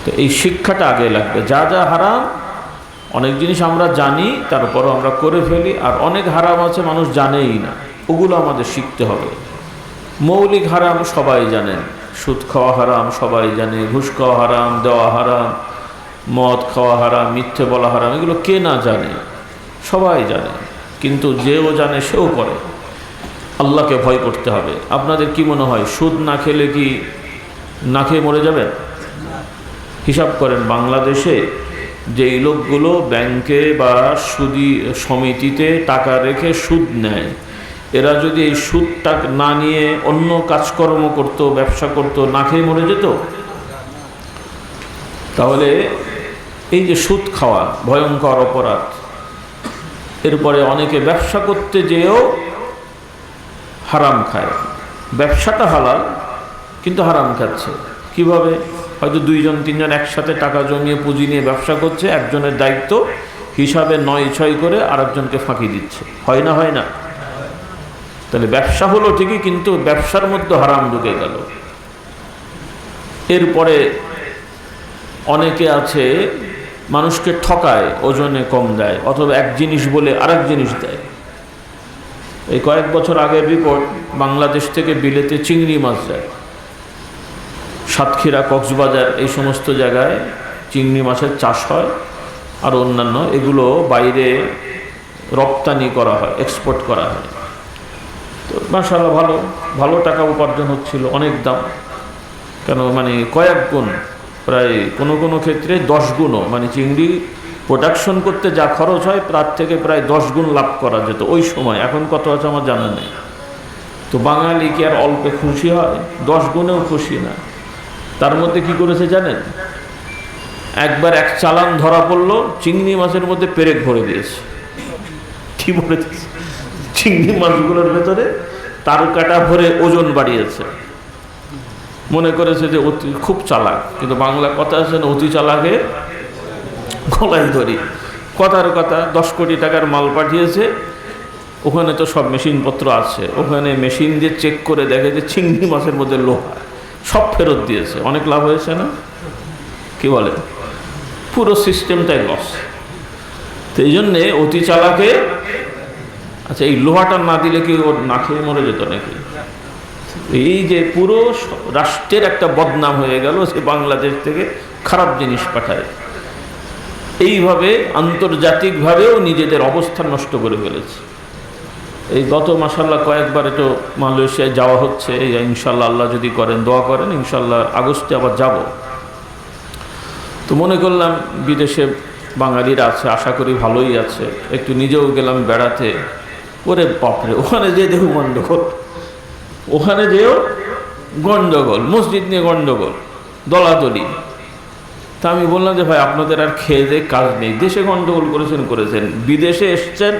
তো এই শিক্ষাটা আগে লাগবে। যা যা হারাম, অনেক জিনিস আমরা জানি, তারপরও আমরা করে ফেলি, আর অনেক হারাম আছে মানুষ জানেই না, ওগুলো আমাদের শিখতে হবে। মৌলিক হারাম সবাই জানেন, সুদ খাওয়া হারাম সবাই জানে, ঘুষ খাওয়া হারাম, দেওয়া হারাম, মদ খাওয়া হারাম, মিথ্যে বলা হারাম, এগুলো কে না জানে? সবাই জানে, কিন্তু যেও জানে সেও করে। আল্লাহকে ভয় করতে হবে। আপনাদের কি মনে হয় সুদ না খেলে কি না খেয়ে মরে যাবেন? হিসাব করেন, বাংলাদেশে যেই লোকগুলো ব্যাংকে বা সুদি সমিতিতে টাকা রেখে সুদ নেয়, এরা যদি এই সুদটা না নিয়ে অন্য কাজকর্ম করত, ব্যবসা করত, না খেয়ে মরে যেত? তাহলে এই যে সুদ খাওয়া ভয়ঙ্কর অপরাধ। এরপরে অনেকে ব্যবসা করতে যেয়েও হারাম খায়। ব্যবসাটা হালাল, কিন্তু হারাম খাচ্ছে। কিভাবে? হয়তো 2জন 3জন একসাথে টাকা জমিয়ে পুঁজি নিয়ে ব্যবসা করছে, একজনের দায়িত্ব হিসাবে 9-6 করে আরেকজনকে ফাঁকি দিচ্ছে। হয় না? হয় না? তাহলে ব্যবসা হলো ঠিকই, কিন্তু ব্যবসার মধ্যে হারাম ঢুকে গেল। এরপরে অনেকে আছে মানুষকে ঠকায়, ওজনে কম দেয়, অথবা এক জিনিস বলে আরেক জিনিস দেয়। এই কয়েক বছর আগের রিপোর্ট, বাংলাদেশ থেকে বিলেতে চিংড়ি মাছ যায়। সাতক্ষীরা, কক্সবাজার, এই সমস্ত জায়গায় চিংড়ি মাছের চাষ হয়, আর অন্যান্য এগুলো বাইরে রপ্তানি করা হয়, এক্সপোর্ট করা হয়। তো মাশাআল্লাহ ভালো ভালো টাকা উপার্জন হচ্ছিল, অনেক দাম। কেন মানে কয়েক গুণ, প্রায় কোনো কোনো ক্ষেত্রে 10 গুণও, মানে চিংড়ি প্রোডাকশন করতে যা খরচ হয় তার থেকে প্রায় 10 গুণ লাভ করা যেত ওই সময়। এখন কত আছে আমার জানা নেই। তো বাঙালি কি আর অল্পে খুশি হয়? 10 গুণেও খুশি না। তার মধ্যে কি করেছে জানেন? একবার এক চালান ধরা পড়লো, চিংড়ি মাছের মধ্যে পেরেক ভরে দিয়েছে। কি ভরে দিয়েছে? চিংড়ি মাছগুলোর ভেতরে তার কাটা ভরে ওজন বাড়িয়েছে। মনে করেছে যে খুব চালাক, কিন্তু বাংলা কথা আছে না, অতি চালাকে গলায় ধরি। কথার কথা, 10 কোটি টাকার মাল পাঠিয়েছে, ওখানে তো সব মেশিনপত্র আছে, ওখানে মেশিন দিয়ে চেক করে দেখে যে চিংড়ি মাছের মধ্যে লোহা, সব ফেরত দিয়েছে। অনেক লাভ হয়েছে না? কি বলে? পুরো সিস্টেমটাই লস। তো এই জন্যে অতি চালাকে, আচ্ছা এই লোহাটা না দিলে কি ওর না খেয়ে মরে যেত নাকি? এই যে পুরো রাষ্ট্রের একটা বদনাম হয়ে গেল, সে বাংলাদেশ থেকে খারাপ জিনিস পাঠায়। এইভাবে আন্তর্জাতিকভাবেও নিজেদের অবস্থান নষ্ট করে ফেলেছে। এই গত মাশাআল্লাহ কয়েকবার একটু মালয়েশিয়ায় যাওয়া হচ্ছে। এই ইনশাআল্লাহ আল্লাহ যদি করেন, দোয়া করেন, ইনশাআল্লাহ আগস্টে আবার যাব। তো মনে করলাম বিদেশে বাঙালিরা আছে, আশা করি ভালোই আছে, একটু নিজেও গেলাম বেড়াতে। ওরে বাপরে, ওখানে যেয়ে দেখো গন্ডগোল, ওখানে যেও গন্ডগোল, মসজিদ নিয়ে গন্ডগোল, দলাদলি। তা আমি বললাম যে ভাই আপনাদের আর খেয়ে দিয়ে কাজ নেই, দেশে গন্ডগোল করেছেন, বিদেশে এসছেন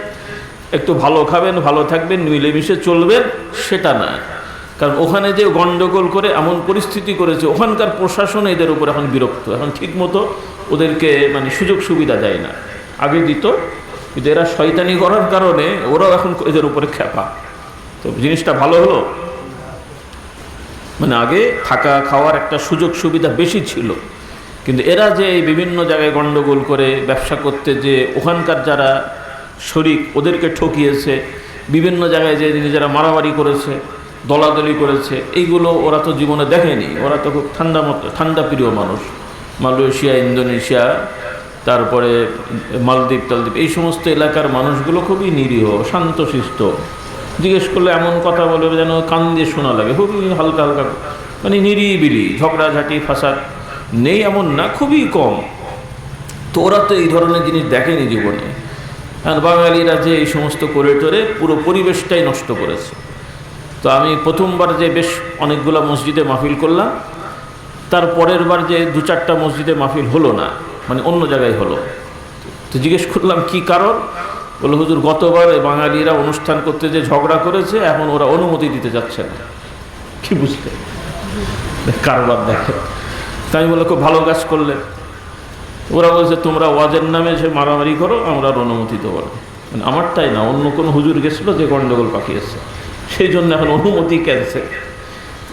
একটু ভালো খাবেন, ভালো থাকবেন, মিলেমিশে চলবেন, সেটা না। কারণ ওখানে যে গন্ডগোল করে এমন পরিস্থিতি করেছে, ওখানকার প্রশাসন এদের উপর এখন বিরক্ত। এখন ঠিকমতো ওদেরকে মানে সুযোগ সুবিধা দেয় না। আগে দিত, কিন্তু এরা শয়তানি করার কারণে ওরাও এখন এদের উপরে খেপা। তো জিনিসটা ভালো হলো, মানে আগে থাকা খাওয়ার একটা সুযোগ সুবিধা বেশি ছিল, কিন্তু এরা যে বিভিন্ন জায়গায় গন্ডগোল করে ব্যবসা করতে, যে ওখানকার যারা শরিক ওদেরকে ঠকিয়েছে, বিভিন্ন জায়গায় যে নিজেরা মারামারি করেছে, দলাদলি করেছে, এইগুলো ওরা তো জীবনে দেখেনি। ওরা তো খুব ঠান্ডা প্রিয় মানুষ। মালয়েশিয়া, ইন্দোনেশিয়া, তারপরে মালদ্বীপ টালদ্বীপ, এই সমস্ত এলাকার মানুষগুলো খুবই নিরীহ, শান্তশিষ্ট। জিজ্ঞেস করলে এমন কথা বলে যেন কান দিয়ে শোনা লাগে, খুবই হালকা হালকা মানে নিরিবিলি, ঝগড়াঝাটি ফাসাদ নেই এমন না, খুবই কম। তো ওরা তো এই ধরনের জিনিস দেখেনি জীবনে। আর বাঙালিরা যে এই সমস্ত করে টোরে পুরো পরিবেশটাই নষ্ট করেছে। তো আমি প্রথমবার যে বেশ অনেকগুলো মসজিদে মাহফিল করলাম, তার পরের বার যে 2-4টা মসজিদে মাহফিল হলো না, মানে অন্য জায়গায় হলো। তো জিজ্ঞেস করলাম কি কারণ, বলে হুজুর গতবার বাঙালিরা অনুষ্ঠান করতে যে ঝগড়া করেছে, এখন ওরা অনুমতি দিতে যাচ্ছে না। কি বুঝতে কারবার দেখে। তাই আমি বলে খুব ভালো কাজ করলে। ওরা বলছে তোমরা ওয়াজের নামে সে মারামারি করো, আমরা আর অনুমতি দেবো না। মানে আমারটাই না, অন্য কোনো হুজুর গেছিলো যে গণ্ডগোল পাকিয়েছে, সেই জন্য এখন অনুমতি ক্যান্সেল।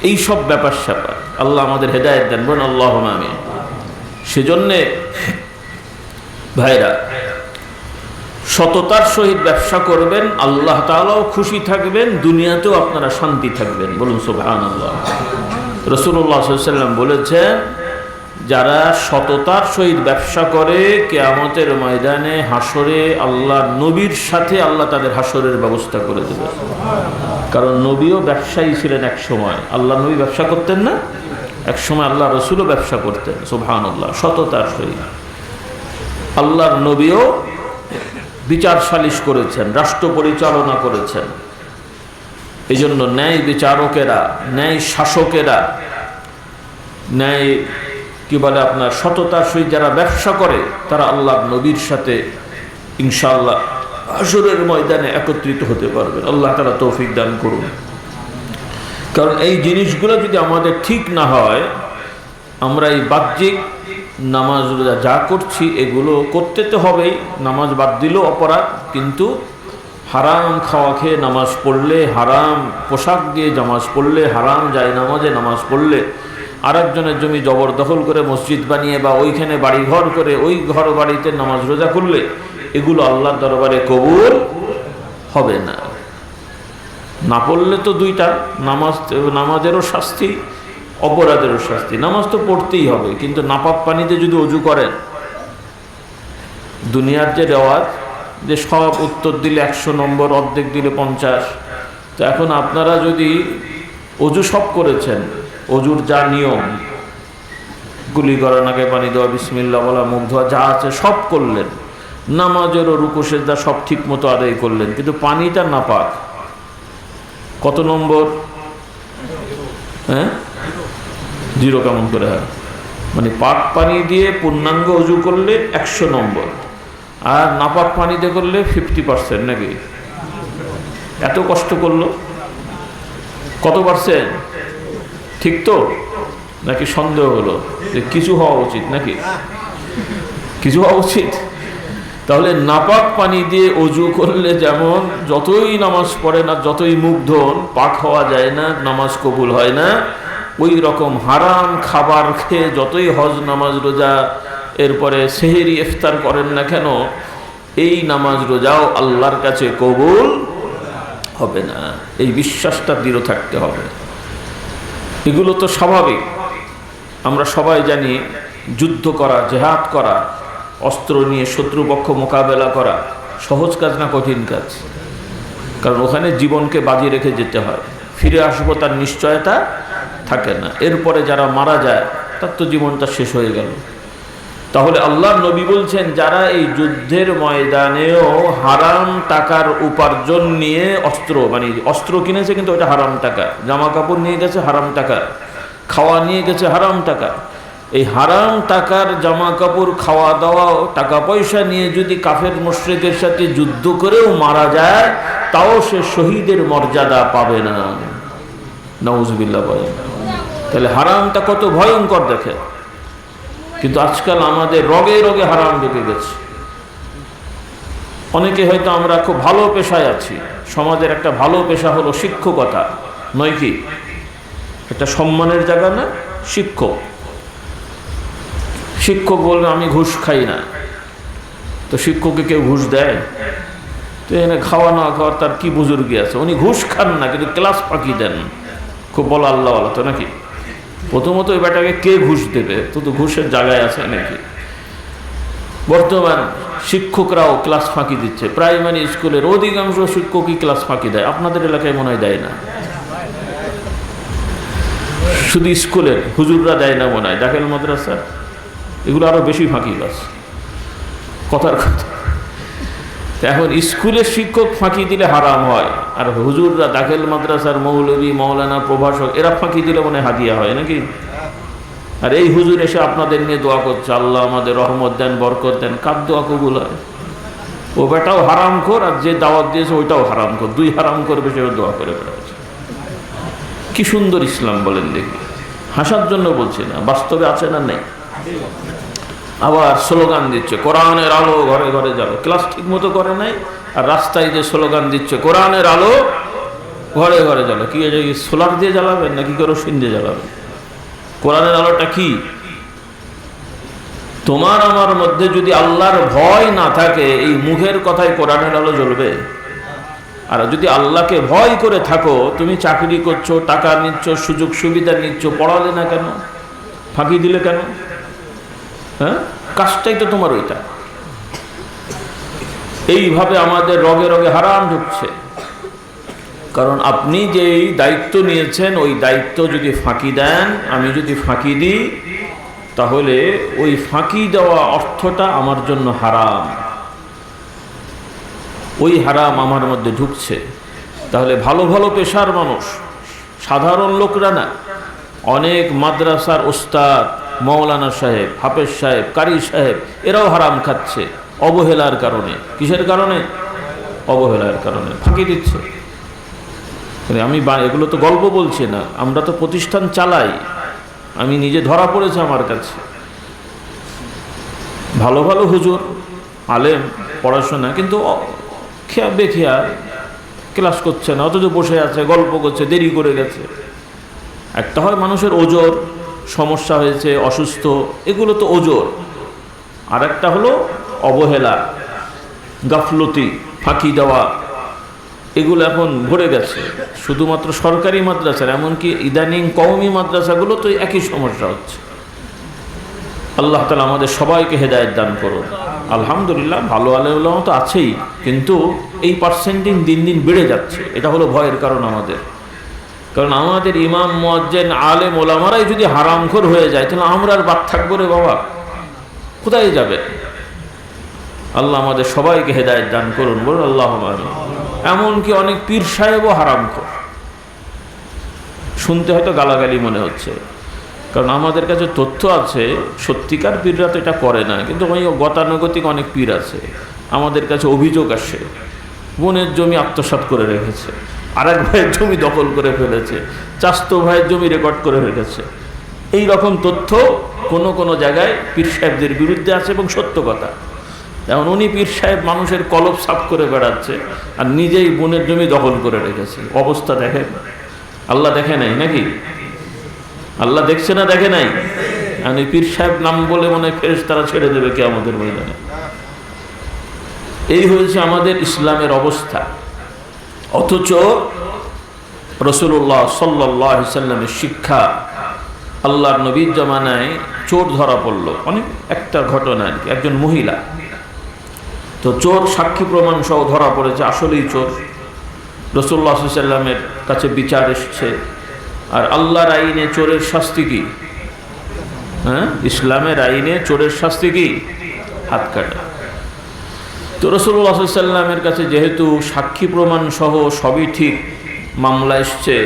এই সব ব্যাপার স্যাপার আল্লাহ আমাদের হেদায়েত দেন, বলেন আল্লাহুম্মা আমিন। সেজন্যে ভাইরা, সততার সহিত ব্যবসা করবেন, আল্লাহ তাআলাও খুশি থাকবেন, দুনিয়াতেও আপনারা শান্তি থাকবেন, বলুন সুবহানাল্লাহ। রাসূলুল্লাহ সাল্লাল্লাহু আলাইহি ওয়াসাল্লাম বলেছেন, যারা সততার সহিত ব্যবসা করে কিয়ামতের ময়দানে হাসরে আল্লাহ নবীর সাথে আল্লাহ তাদের হাসরের ব্যবস্থা করে দেবে। কারণ নবীও ব্যবসায়ী ছিলেন এক সময়, আল্লাহ নবী ব্যবসা করতেন না, এক সময় আল্লাহ রসুলও ব্যবসা করতেন। সুবহানাল্লাহ, সততার সহিত। আল্লাহর নবীও বিচার সালিশ করেছেন, রাষ্ট্র পরিচালনা করেছেন। এই জন্য ন্যায় বিচারকেরা, ন্যায় শাসকেরা, ন্যায় কি বলে আপনার সততার সহিত যারা ব্যবসা করে, তারা আল্লাহর নবীর সাথে ইনশাআল্লাহ হাসরের ময়দানে একত্রিত হতে পারবেন। আল্লাহ তাআলা তৌফিক দান করুন। কারণ এই জিনিসগুলো যদি আমাদের ঠিক না হয়, আমরা এই বাহ্যিক নামাজ যা করছি এগুলো করতে তো হবেই, নামাজ বাদ দিলেও অপরাধ, কিন্তু হারাম খাওয়া খেয়ে নামাজ পড়লে, হারাম পোশাক দিয়ে নামাজ পড়লে, হারাম যায় নামাজে নামাজ পড়লে, আরেকজনের জমি জবরদখল করে মসজিদ বানিয়ে বা ওইখানে বাড়িঘর করে ওই ঘর বাড়িতে নামাজ রোজা করলে, এগুলো আল্লাহর দরবারে কবুল হবে না। না পড়লে তো দুইটা, নামাজেরও শাস্তি, অপরাধেরও শাস্তি। নামাজ তো পড়তেই হবে, কিন্তু নাপাক পানিতে যদি অজু করেন, দুনিয়ার যে রেওয়াজ যে সব উত্তর দিলে 100 নম্বর, অর্ধেক দিলে 50, তো এখন আপনারা যদি অজু সব করেছেন, অজুর যা নিয়ম, গুলি করার আগে পানি দেওয়া, বিসমিল্লাহ বলা, মুখ ধোয়া, যা আছে সব করলেন, নামাজেরও রুকু সেজদা সব ঠিক মতো আদায় করলেন, কিন্তু পানিটা নাপাক, কত নম্বর? হ্যাঁ, 0 কেমন করে হয়? মানে পাক পানি দিয়ে পূর্ণাঙ্গ অজু করলে 100 নম্বর, আর নাপাক পানিতে করলে 50%, নাকি? এত কষ্ট করলো, কত পার্সেন্ট? ঠিক তো নাকি সন্দেহ হলো যে কিছু হওয়া উচিত? নাকি কিছু হওয়া উচিত? তাহলে নাপাক পানি দিয়ে অজু করলে যেমন যতই নামাজ পড়ে না, যতই মুখ ধোন, পাক হওয়া যায় না, নামাজ কবুল হয় না, ওই রকম হারাম খাবার খেয়ে যতই হজ নামাজ রোজা এরপরে সেহেরি ইফতার করেন না কেন, এই নামাজ রোজাও আল্লাহর কাছে কবুল হবে না। এই বিশ্বাসটা দৃঢ় থাকতে হবে। এগুলো তো স্বাভাবিক, আমরা সবাই জানি যুদ্ধ করা, জেহাদ করা, অস্ত্র নিয়ে শত্রুপক্ষ মোকাবেলা করা সহজ কাজ না কঠিন কাজ? কারণ ওখানে জীবনকে বাজি রেখে যেতে হয়, ফিরে আসবো তার নিশ্চয়তা থাকে না। এরপরে যারা মারা যায় তার তো জীবনটা শেষ হয়ে গেল। তাহলে আল্লাহর নবী বলছেন, যারা এই যুদ্ধের ময়দানেও হারাম টাকার উপার্জন নিয়ে অস্ত্র, মানে অস্ত্র কিনেছে কিন্তু ওটা হারাম টাকা, জামা কাপড় নিয়ে গেছে হারাম টাকা, খাওয়া নিয়ে গেছে হারাম টাকা, এই হারাম টাকার জামা কাপড়, খাওয়া দাওয়া, টাকা পয়সা নিয়ে যদি কাফের মুশরিকের সাথে যুদ্ধ করেও মারা যায়, তাও সে শহীদের মর্যাদা পাবে না। নাউজুবিল্লাহ বলেন। তাহলে হারামটা কত ভয়ঙ্কর দেখে। কিন্তু আজকাল আমাদের রগে রগে হারাম ঢুকে গেছে। অনেকে হয়তো আমরা খুব ভালো পেশায় আছি, সমাজের একটা ভালো পেশা হলো শিক্ষকতা, নয় কি? একটা সম্মানের জায়গা না শিক্ষক? শিক্ষক বলবে আমি ঘুষ খাই না, তো শিক্ষককে কেউ ঘুষ দেয়? তো এখানে খাওয়া না খাওয়ার তার কি বুজুর্গি আছে? উনি ঘুষ খান না, কিন্তু ক্লাস ফাঁকি দেন, খুব বলো আল্লাহ আল্লাহ, তো নাকি? প্রথমত এই বেটাকে কে ঘুষ দেবে? তো ঘুষের জায়গায় আছে নাকি? বর্তমান শিক্ষকরাও ক্লাস ফাঁকি দিচ্ছে, প্রাইমারি স্কুলের অধিকাংশ শিক্ষকই ক্লাস ফাঁকি দেয়। আপনাদের এলাকায় মনে হয় দেয় না। শুধু স্কুলের হুজুররা দেয় না মনে হয়, দাখিল মাদ্রাসা এগুলো আরও বেশি ফাঁকিবাজ, কথার কথা। এখন স্কুলের শিক্ষক ফাঁকি দিলে হারাম হয়, আর হুজুররা দাখিল মাদ্রাসার মৌলবী মৌলানা প্রভাষক এরা ফাঁকি দিলে মনে হাদিয়া হয় নাকি? আর এই হুজুর এসে আপনাদের নিয়ে দোয়া করছে, আল্লাহ আমাদের রহমত দেন, বরকত দেন, কার দোয়া কবুল হয়? ও বেটাও হারাম কর, আর যে দাওয়াত দিয়েছে ওইটাও হারাম কর, দুই হারাম করবে, সে দোয়া করে বেড়াচ্ছে। কি সুন্দর ইসলাম বলেন দেখি, হাসার জন্য বলছি না, বাস্তবে আছে না নেই? আবার স্লোগান দিচ্ছে কোরআনের আলো ঘরে ঘরে জ্বালো, ক্লাস ঠিক মতো করে নাই, আর রাস্তায় যে স্লোগান দিচ্ছে কোরআনের আলো ঘরে ঘরে জ্বালো। কি সোলার দিয়ে জ্বালাবেন নাকি কেরোসিন দিয়ে জ্বালাবেন? কোরআনের আলোটা কি? তোমার আমার মধ্যে যদি আল্লাহর ভয় না থাকে, এই মুখের কথায় কোরআনের আলো জ্বলবে? আর যদি আল্লাহকে ভয় করে থাকো, তুমি চাকরি করছো, টাকা নিচ্ছ, সুযোগ সুবিধা নিচ্ছ, পড়ালে না কেন? ফাঁকি দিলে কেন? হ্যাঁ, কাজটাই তো তোমার ওইটা। এইভাবে আমাদের রগে রগে হারাম ঢুকছে, কারণ আপনি যেই দায়িত্ব নিয়েছেন ওই দায়িত্ব যদি ফাঁকি দেন, আমি যদি ফাঁকি দিই, তাহলে ওই ফাঁকি দেওয়া অর্থটা আমার জন্য হারাম, ওই হারাম আমার মধ্যে ঢুকছে। তাহলে ভালো ভালো পেশার মানুষ, সাধারণ লোকরা না, অনেক মাদ্রাসার ওস্তাদ, মৌলানা সাহেব, হাফেজ সাহেব, কারি সাহেব, এরাও হারাম খাচ্ছে অবহেলার কারণে। কিসের কারণে? অবহেলার কারণে ফাঁকি দিচ্ছে। আমি এগুলো তো গল্প বলছি না, আমরা তো প্রতিষ্ঠান চালাই, আমি নিজে ধরা পড়েছে আমার কাছে। ভালো ভালো হুজুর, আলেম, পড়াশোনা, কিন্তু খেয়া বেখেয়া ক্লাস করছে না, অথচ বসে আছে, গল্প করছে, দেরি করে গেছে। একটা হয় মানুষের ওজোর, সমস্যা হয়েছে, অসুস্থ, এগুলো তো ওজোর। আর একটা হলো অবহেলা, গাফলতি, ফাঁকি দেওয়া, এগুলো এখন ভরে গেছে। শুধুমাত্র সরকারি মাদ্রাসার, এমনকি ইদানিং কওমি মাদ্রাসাগুলো তো একই সমস্যা হচ্ছে। আল্লাহ তাআলা আমাদের সবাইকে হেদায়েত দান করুন। আলহামদুলিল্লাহ, ভালো আলেম ওলামা তো আছেই, কিন্তু এই পার্সেন্টিং দিন দিন বেড়ে যাচ্ছে। এটা হলো ভয়ের কারণ আমাদের। কারণ আমাদের ইমাম, মুয়াজ্জিন, আলেম ওলামারাই যদি হারামখোর হয়ে যায়, তাহলে আমরা আর বাদ থাকবো রে বাবা, কোথায় যাবে? আল্লাহ আমাদের সবাইকে হেদায়েত দান করুন, বলুন আল্লাহুম্মা আমিন। এমনকি অনেক পীর সাহেবও হারামখোর। শুনতে হয়তো গালাগালি মনে হচ্ছে, কারণ আমাদের কাছে তথ্য আছে সত্যিকার পীররা তো এটা করে না, কিন্তু ওই গতানুগতিক অনেক পীর আছে। আমাদের কাছে অভিযোগ আসে, বোনের জমি আত্মসাৎ করে রেখেছে, আরেক ভাইয়ের জমি দখল করে ফেলেছে, চাচাতো ভাইয়ের জমি রেকর্ড করে রেখেছে। এই রকম তথ্য কোনো কোনো জায়গায় পীর সাহেবদের বিরুদ্ধে আছে, এবং সত্য কথা। যেমন উনি পীর সাহেব মানুষের কলব সাফ করে বেড়াচ্ছে, আর নিজেই বোনের জমি দখল করে রেখেছে। অবস্থা দেখেন, আল্লাহ দেখে নাই নাকি? আল্লাহ দেখছে না, দেখে নাই? আর এই পীর সাহেব নাম বলে মনে হয় ফেরেশতারা ছেড়ে দেবে কিয়ামতের ময়দানে। এই হয়েছে আমাদের ইসলামের অবস্থা। অথচ রাসূলুল্লাহ সাল্লাল্লাহু আলাইহি সাল্লামের শিক্ষা, আল্লাহর নবীর জামানায় চোর ধরা পড়ল, অনেক একটা ঘটনা আর কি। একজন মহিলা, তো চোর সাক্ষী প্রমাণ সহ ধরা পড়েছে, আসলেই চোর। রাসূলুল্লাহ সাল্লাল্লাহু আলাইহি সাল্লামের কাছে বিচার এসছে। আর আল্লাহর আইনে চোরের শাস্তি কি? হ্যাঁ, ইসলামের আইনে চোরের শাস্তি কি? হাত কাটা। তো রাসূলুল্লাহ সাল্লাল্লাহু আলাইহি সাল্লামের কাছে যেহেতু সাক্ষী প্রমাণ সহ সবই ঠিক, মামলা এসছে,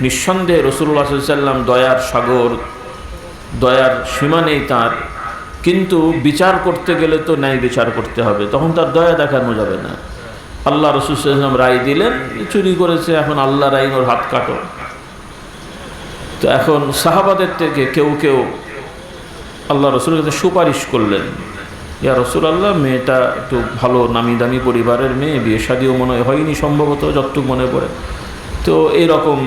নিঃসন্দেহে রাসূলুল্লাহ সাল্লাল্লাহু আলাইহি সাল্লাম দয়ার সাগর, দয়ার সীমা নেই তার। কিন্তু বিচার করতে গেলে তো ন্যায় বিচার করতে হবে, তখন তার দয়া দেখানো যাবে না। আল্লাহ রাসূল সাল্লাল্লাহু আলাইহি সাল্লাম রায় দিলেন, চুরি করেছে, এখন আল্লাহর আইন, ওর হাত কাটো। তো এখন সাহাবাদের থেকে কেউ কেউ আল্লাহ রাসূলের কাছে সুপারিশ করলেন, ইয়া রাসূলুল্লাহ, মেয়েটা একটু ভালো নামি দামি পরিবারের মেয়ে, বিয়ে শাদিও মনে হয়নি সম্ভবত, যতটুকু মনে পড়ে। তো এইরকম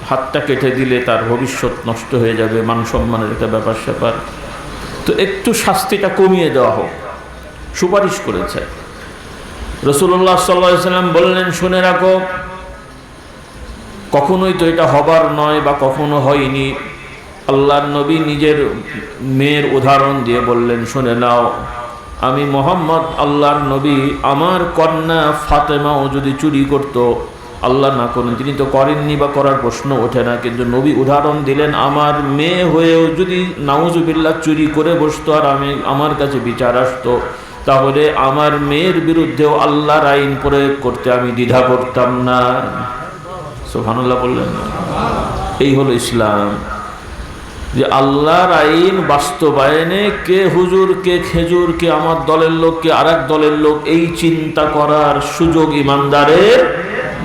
হাতটা কেটে দিলে তার ভবিষ্যৎ নষ্ট হয়ে যাবে, মান সম্মানের একটা ব্যাপার স্যাপার, তো একটু শাস্তিটা কমিয়ে দেওয়া হোক, সুপারিশ করেছে। রাসূলুল্লাহ সাল্লাল্লাহু আলাইহি সাল্লাম বললেন, শুনে রাখো, কখনোই তো এটা হবার নয় বা কখনো হয়নি। আল্লাহর নবী নিজের মেয়ের উদাহরণ দিয়ে বললেন, শুনে নাও, আমি মুহাম্মদ আল্লাহর নবী, আমার কন্যা ফাতেমাও যদি চুরি করত, আল্লাহ না করুন, তিনি তো করেননি বা করার প্রশ্ন ওঠে না, কিন্তু নবী উদাহরণ দিলেন, আমার মেয়ে হয়েও যদি নাউজুবিল্লাহ চুরি করে বসতো আর আমার কাছে বিচার আসতো, তাহলে আমার মেয়ের বিরুদ্ধেও আল্লাহর আইন প্রয়োগ করতে আমি দ্বিধা করতাম না। সুবহানাল্লাহ বললেন না? এই হলো ইসলাম, যে আল্লাহর আইন বাস্তবায়নে কে হুজুর, কে খেজুর, কে আমার দলের লোক, কে আর এক দলের লোক, এই চিন্তা করার সুযোগ ইমানদারের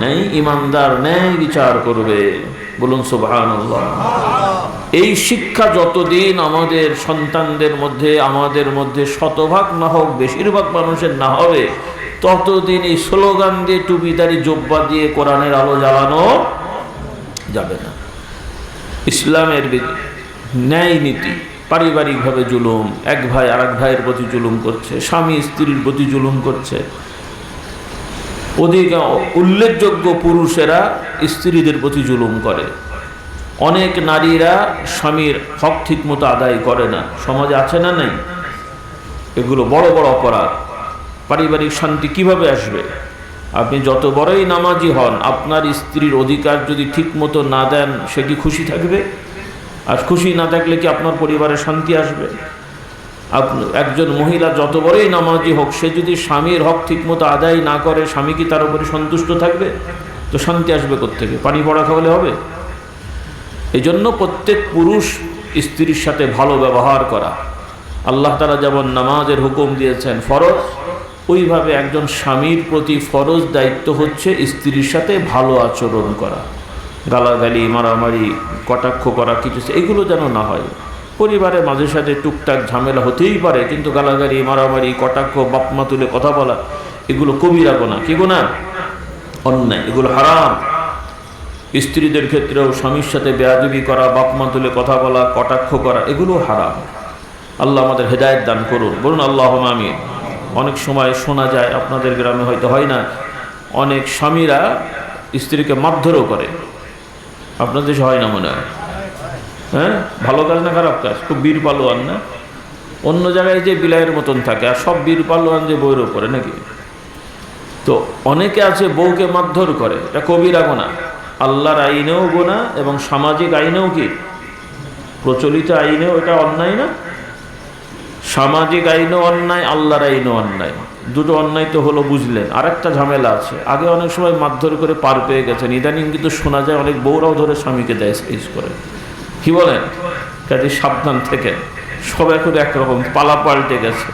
নেই। ইমানদার ন্যায় বিচার করবে। বলুন সুবহানাল্লাহ। এই শিক্ষা যতদিন আমাদের সন্তানদের মধ্যে, আমাদের মধ্যে শতভাগ না হোক, বেশিরভাগ মানুষের না হবে, ততদিন এই স্লোগান দিয়ে, টুপিদারি জোব্বা দিয়ে কোরআনের আলো জ্বালানো যাবে না। ইসলামের ন্যায় নীতি, পারিবারিকভাবে জুলুম, এক ভাই আর এক ভাইয়ের প্রতি জুলুম করছে, স্বামী স্ত্রীর প্রতি জুলুম করছে, অধিক উল্লেখযোগ্য পুরুষেরা স্ত্রীদের প্রতি জুলুম করে, অনেক নারীরা স্বামীর হক ঠিক মতো আদায় করে না, সমাজে আছে না নেই? এগুলো বড় বড় অপরাধ। পারিবারিক শান্তি কিভাবে আসবে? আপনি যত বড়ই নামাজি হন, আপনার স্ত্রীর অধিকার যদি ঠিক মতো না দেন, সে কি খুশি থাকবে? আর খুশি না থাকলে কি আপনার পরিবারে শান্তি আসবে? একজন মহিলা যত বড়ই নামাজি হোক, সে যদি স্বামীর হক ঠিক মতো আদায় না করে, স্বামী কি তার উপরে সন্তুষ্ট থাকবে? তো শান্তি আসবে কোত্থেকে? পানি পড়া খাওয়ালে হবে? এই জন্য প্রত্যেক পুরুষ স্ত্রীর সাথে ভালো ব্যবহার করা। আল্লাহ তাআলা যেমন নামাজের হুকুম দিয়েছেন ফরজ, ওইভাবে একজন স্বামীর প্রতি ফরজ দায়িত্ব হচ্ছে স্ত্রীর সাথে ভালো আচরণ করা। গালাগালি, মারামারি, কটাক্ষ করা কিছু, এগুলো যেন না হয়। পরিবারে মাঝে সাথে টুকটাক ঝামেলা হতেই পারে, কিন্তু গালাগালি, মারামারি, কটাক্ষ, বাপমা তুলে কথা বলা, এগুলো কবিরা গুনাহ। কি গুনাহ? অন্যায়, এগুলো হারাম। স্ত্রীদের ক্ষেত্রেও স্বামীর সাথে বেয়াদবি করা, বাপমা তুলে কথা বলা, কটাক্ষ করা, এগুলো হারাম। আল্লাহ আমাদের হেদায়েত দান করুন। বলুন আল্লাহুম্মা আমিন। অনেক সময় শোনা যায়, আপনাদের গ্রামে হয়তো হয় না, অনেক স্বামীরা স্ত্রীকে মারধরও করে। আপনার দেশে হয় না মনে হয়? হ্যাঁ, ভালো কাজ না খারাপ কাজ? খুব বীর পালোয়ান না? অন্য জায়গায় যে বিলাইয়ের মতন থাকে, আর সব বীর পালোয়ান যে বইয়ের ওপরে নাকি? তো অনেকে আছে বউকে মারধর করে, এটা কবিরা গুনাহ। আল্লাহর আইনেও গুনাহ এবং সামাজিক আইনেও কি? প্রচলিত আইনেও এটা অন্যায় না? সামাজিক আইনও অন্যায়, আল্লাহর আইনও অন্যায়। দুটো অন্যায় তো হলো, বুঝলেন। আরেকটা ঝামেলা আছে, আগে অনেক সময় মারধর করে পার পেয়ে গেছেন, ইদানিং কিন্তু শোনা যায় অনেক বউরাও ধরে স্বামীকে দেয় সাইজ করে। কি বলেন? কাজে সাবধান থেকে। সব এখন একরকম, পালা পাল্টে গেছে,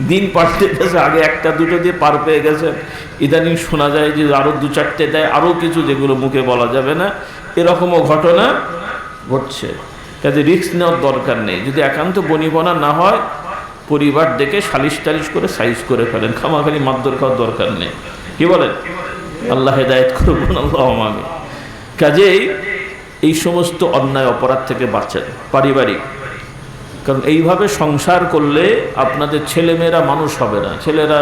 দিন পাল্টে গেছে। আগে একটা দুটো দিয়ে পার পেয়ে গেছে, ইদানিং শোনা যায় যে আরও দু চারটে দেয়, আরও কিছু যেগুলো মুখে বলা যাবে না, এরকমও ঘটনা ঘটছে। কাজে রিস্ক নেওয়ার দরকার নেই। যদি একান্ত বনিবনা না হয়, পরিবার দেখে সালিশ টালিশ করে সাইজ করে ফেলেন, খামাখালি মারধর খাওয়ার দরকার নেই। কি বলেন? আল্লাহ হেদায়েত করুন, আল্লাহুম্মা আমিন। কাজেই এই সমস্ত অন্যায় অপরাধ থেকে বাঁচেন পারিবারিক। কারণ এইভাবে সংসার করলে আপনাদের ছেলেমেয়েরা মানুষ হবে না। ছেলেরা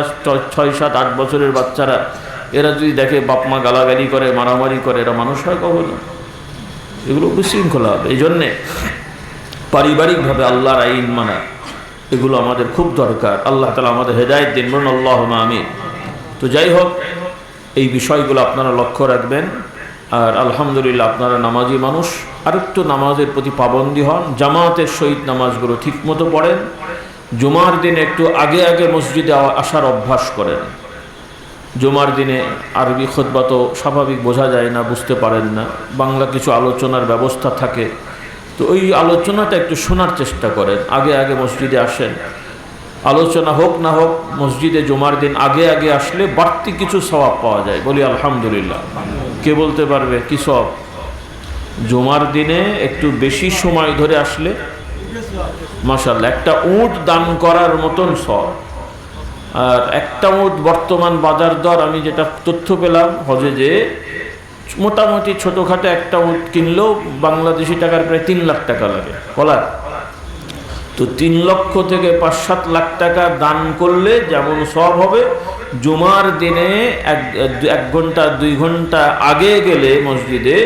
6, 7, 8 বছরের বাচ্চারা, এরা যদি দেখে বাপ মা গালাগালি করে, মারামারি করে, এরা মানুষ হয় কখনো? এগুলো বিশৃঙ্খলা হবে। এই জন্যে পারিবারিকভাবে আল্লাহর আইন মানা, এগুলো আমাদের খুব দরকার। আল্লাহ তাআলা আমাদের হেদায়েত দিন, বলুন আল্লাহুম্মা আমিন। তো যাই হোক, এই বিষয়গুলো আপনারা লক্ষ্য রাখবেন। আর আলহামদুলিল্লাহ, আপনারা নামাজি মানুষ, আরেকটু নামাজের প্রতি পাবন্দি হন, জামাতের সহিত নামাজগুলো ঠিকমতো পড়েন, জুমার দিনে একটু আগে আগে মসজিদে আসার অভ্যাস করেন। জুমার দিনে আরবি খুতবা তো স্বাভাবিক বোঝা যায় না, বুঝতে পারেন না, বাংলা কিছু আলোচনার ব্যবস্থা থাকে, তো ওই আলোচনাটা একটু শোনার চেষ্টা করেন, আগে আগে মসজিদে আসেন। আলোচনা হোক না হোক, মসজিদে জুমার দিন আগে আগে আসলে বাড়তি কিছু সওয়াব পাওয়া যায়। বলি আলহামদুলিল্লাহ। কে বলতে পারবে কি সওয়াব? জুমার দিনে একটু বেশি সময় ধরে আসলে মাশাআল্লাহ একটা উট দান করার মতন সওয়াব। আর একটা উট বর্তমান বাজার দর, আমি যেটা তথ্য পেলাম হজে, যে মোটামুটি ছোটোখাটো একটা উট কিনলেও বাংলাদেশি টাকার প্রায় 3 লাখ টাকা লাগে বলার। তো 3 লক্ষ থেকে 5-7 লাখ টাকা দান করলে যেমন সওয়াব হবে, জুমার দিনে 1 ঘন্টা 2 ঘন্টা আগে গেলে মসজিদে,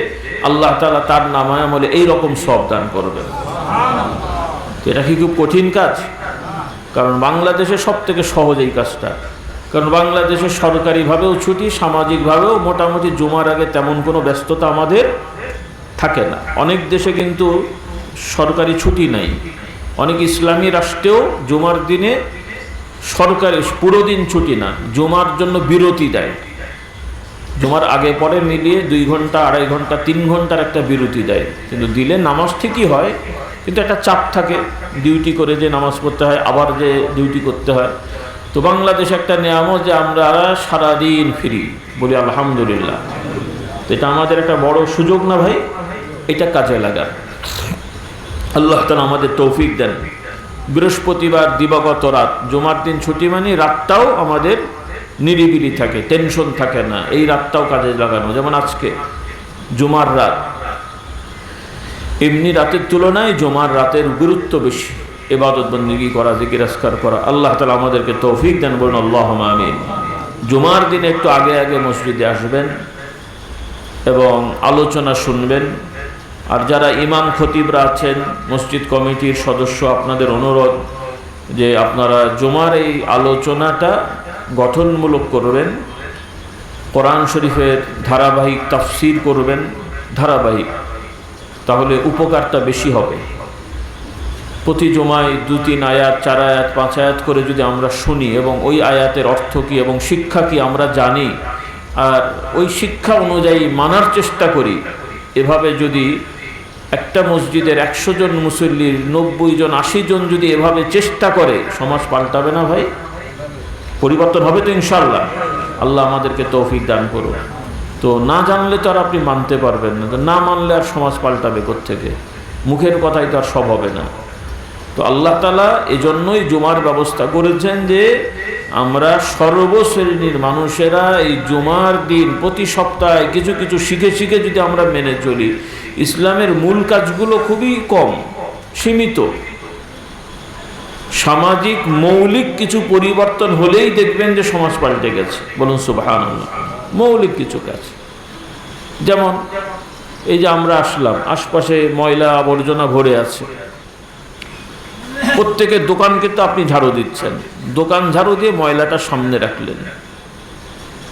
আল্লাহ তাআলা তার নামায় আমলে এইরকম সওয়াব দান করবেন। এটা কি খুব কঠিন কাজ? কারণ বাংলাদেশে সব থেকে সহজ এই কাজটা। কারণ বাংলাদেশে সরকারিভাবেও ছুটি, সামাজিকভাবেও মোটামুটি জুমার আগে তেমন কোনো ব্যস্ততা আমাদের থাকে না। অনেক দেশে কিন্তু সরকারি ছুটি নাই। অনেক ইসলামী রাষ্ট্রেও জুমার দিনে সরকারি পুরো দিন ছুটি না, জুমার জন্য বিরতি দেয়। জুমার আগে পরে মিলিয়ে 2 ঘন্টা, 2.5 ঘন্টা, 3 ঘন্টার একটা বিরতি দেয়। কিন্তু দিলে নামাজ ঠিকই হয়, কিন্তু একটা চাপ থাকে, ডিউটি করে যে নামাজ পড়তে হয়, আবার যে ডিউটি করতে হয়। তো বাংলাদেশে একটা নিয়ামত যে আমরা সারাদিন ফ্রি, বলি আলহামদুলিল্লাহ। তো এটা আমাদের একটা বড় সুযোগ না ভাই, এটা কাজে লাগা। আল্লাহ তাআলা আমাদের তৌফিক দেন। বৃহস্পতিবার দিবাগত রাত, জুমার দিন ছুটি মানে রাতটাও আমাদের নিরিবিলি থাকে, টেনশন থাকে না, এই রাতটাও কাজে লাগানো। যেমন আজকে জুমার রাত, এমনি রাতের তুলনায় জুমার রাতের গুরুত্ব বেশি। ইবাদত বন্দেগী করা, জিকির আজকার করা, আল্লাহ তাআলা আমাদেরকে তৌফিক দেন, বলুন আল্লাহুম্মা আমিন। জুমার দিনে একটু আগে আগে মসজিদে আসবেন এবং আলোচনা শুনবেন। আর যারা ইমাম খতিবরা আছেন, মসজিদ কমিটির সদস্য, আপনাদের অনুরোধ যে আপনারা জুমার এই আলোচনাটা গঠনমূলক করবেন, কোরআন শরীফের ধারাবাহিক তাফসীর করবেন, ধারাবাহিক, তাহলে উপকারটা বেশি হবে। প্রতি জুমায় 2-3 আয়াত, 4 আয়াত, 5 আয়াত করে যদি আমরা শুনি এবং ওই আয়াতের অর্থ কী এবং শিক্ষা কি আমরা জানি, আর ওই শিক্ষা অনুযায়ী মানার চেষ্টা করি, এভাবে যদি একটা মসজিদের 100 জন মুসল্লির 90 জন 80 জন যদি এভাবে চেষ্টা করে, সমাজ পাল্টাবে না ভাই? পরিবর্তন হবে তো ইনশাআল্লাহ। আল্লাহ আমাদেরকে তৌফিক দান করুন। তো না জানলে তো আর আপনি মানতে পারবেন না, তো না মানলে আর সমাজ পাল্টাবে কোত্থেকে? মুখের কথাই তো আর সব হবে না। তো আল্লাহ তাআলা এজন্যই জুমার ব্যবস্থা করেছেন যে আমরা সর্বশ্রেণীর মানুষেরা এই জুমার দিন প্রতি সপ্তাহে কিছু কিছু শিখে শিখে যদি আমরা মেনে চলি, ইসলামের মূল কাজগুলো খুবই কম, সীমিত। সামাজিক মৌলিক কিছু পরিবর্তন হলেই দেখবেন যে সমাজ পাল্টে গেছে, বলুন সুবহানাল্লাহ। মৌলিক কিছু কাজ, যেমন এই যে আমরা আসলাম, আশপাশে ময়লা আবর্জনা ভরে আছে, প্রত্যেকের দোকানকে তো আপনি ঝাড়ু দিচ্ছেন, দোকান ঝাড়ু দিয়ে ময়লাটা সামনে রাখলেন।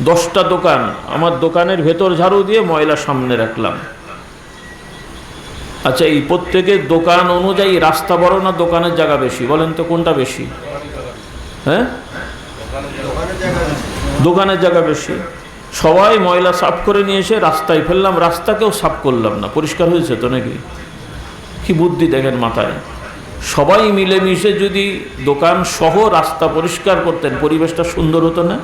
10টা দোকান, আমার দোকানের ভেতর ঝাড়ু দিয়ে ময়লা সামনে রাখলাম। আচ্ছা, এই প্রত্যেকের দোকান অনুযায়ী রাস্তা বড় না দোকানের জায়গা বেশি? বলেন তো কোনটা বেশি? হ্যাঁ, দোকানের জায়গা বেশি। সবাই ময়লা সাফ করে নিয়ে এসে রাস্তায় ফেললাম, রাস্তাকেও সাফ করলাম না। পরিষ্কার হয়েছে তো নাকি? কি বুদ্ধি দেখেন মাথায়। সবাই মিলেমিশে যদি দোকান সহ রাস্তা পরিষ্কার করতেন, পরিবেশটা সুন্দর হতো না?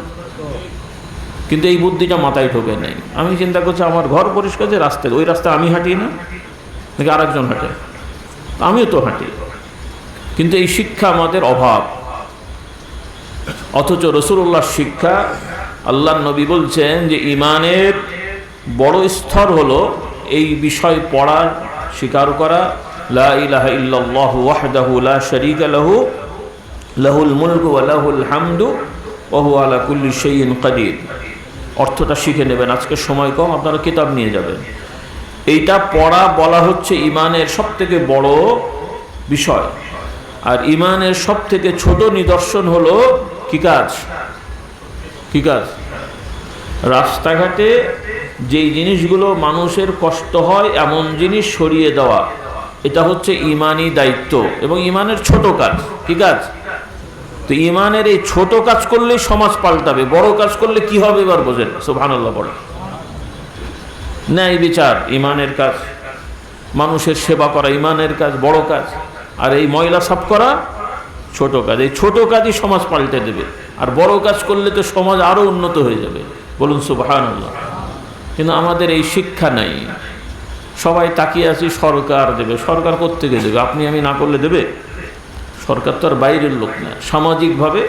কিন্তু এই বুদ্ধিটা মাথায় ঢোকে নেই। আমি চিন্তা করছি আমার ঘর পরিষ্কার, যে রাস্তায়, ওই রাস্তায় আমি হাঁটি না নাকি আরেকজন হাঁটে? আমিও তো হাঁটি। কিন্তু এই শিক্ষা আমাদের অভাব। অথচ রাসূলুল্লাহর শিক্ষা, আল্লাহর নবী বলছেন যে ঈমানের বড় স্তর হলো এই বিষয় পড়া, স্বীকার করা, লা ইলাহা ইল্লাল্লাহু ওয়াহদাহু লা শারীকা লাহু লাহুল মুলকু ওয়া লাহুল হামদু ওয়া হুয়া আলা কুল্লি শাইইন কাদির। অর্থটা শিখে নেবেন, আজকে সময় কম, আপনারা কিতাব নিয়ে যাবেন। এইটা পড়া বলা হচ্ছে ঈমানের সবথেকে বড় বিষয়। আর ঈমানের সবথেকে ছোট নিদর্শন হলো কি কাজ? কি কাজ? রাস্তাঘাটে যেই জিনিসগুলো মানুষের কষ্ট হয় এমন জিনিস সরিয়ে দেওয়া, এটা হচ্ছে ঈমানি দায়িত্ব এবং ঈমানের ছোট কাজ। কি কাজ? তো ঈমানের এই ছোট কাজ করলে সমাজ পাল্টাবে, বড় কাজ করলে কি হবে এবার বোঝেন। সুবহানাল্লাহ বলেন। ন্যায় বিচার ঈমানের কাজ, মানুষের সেবা করা ঈমানের কাজ, বড় কাজ। আর এই ময়লা সাফ করা ছোট কাজ। এই ছোট কাজই সমাজ পাল্টে দেবে, আর বড় কাজ করলে তো সমাজ আরো উন্নত হয়ে যাবে, বলুন সুবহানাল্লাহ। কিন্তু আমাদের এই শিক্ষা নাই। সবাই তাকিয়ে আছি সরকার দেবে। সরকার কোত্থেকে দেবে? আপনি আমি না করলে দেবে? সরকার তো আর বাইরের লোক না। সামাজিকভাবে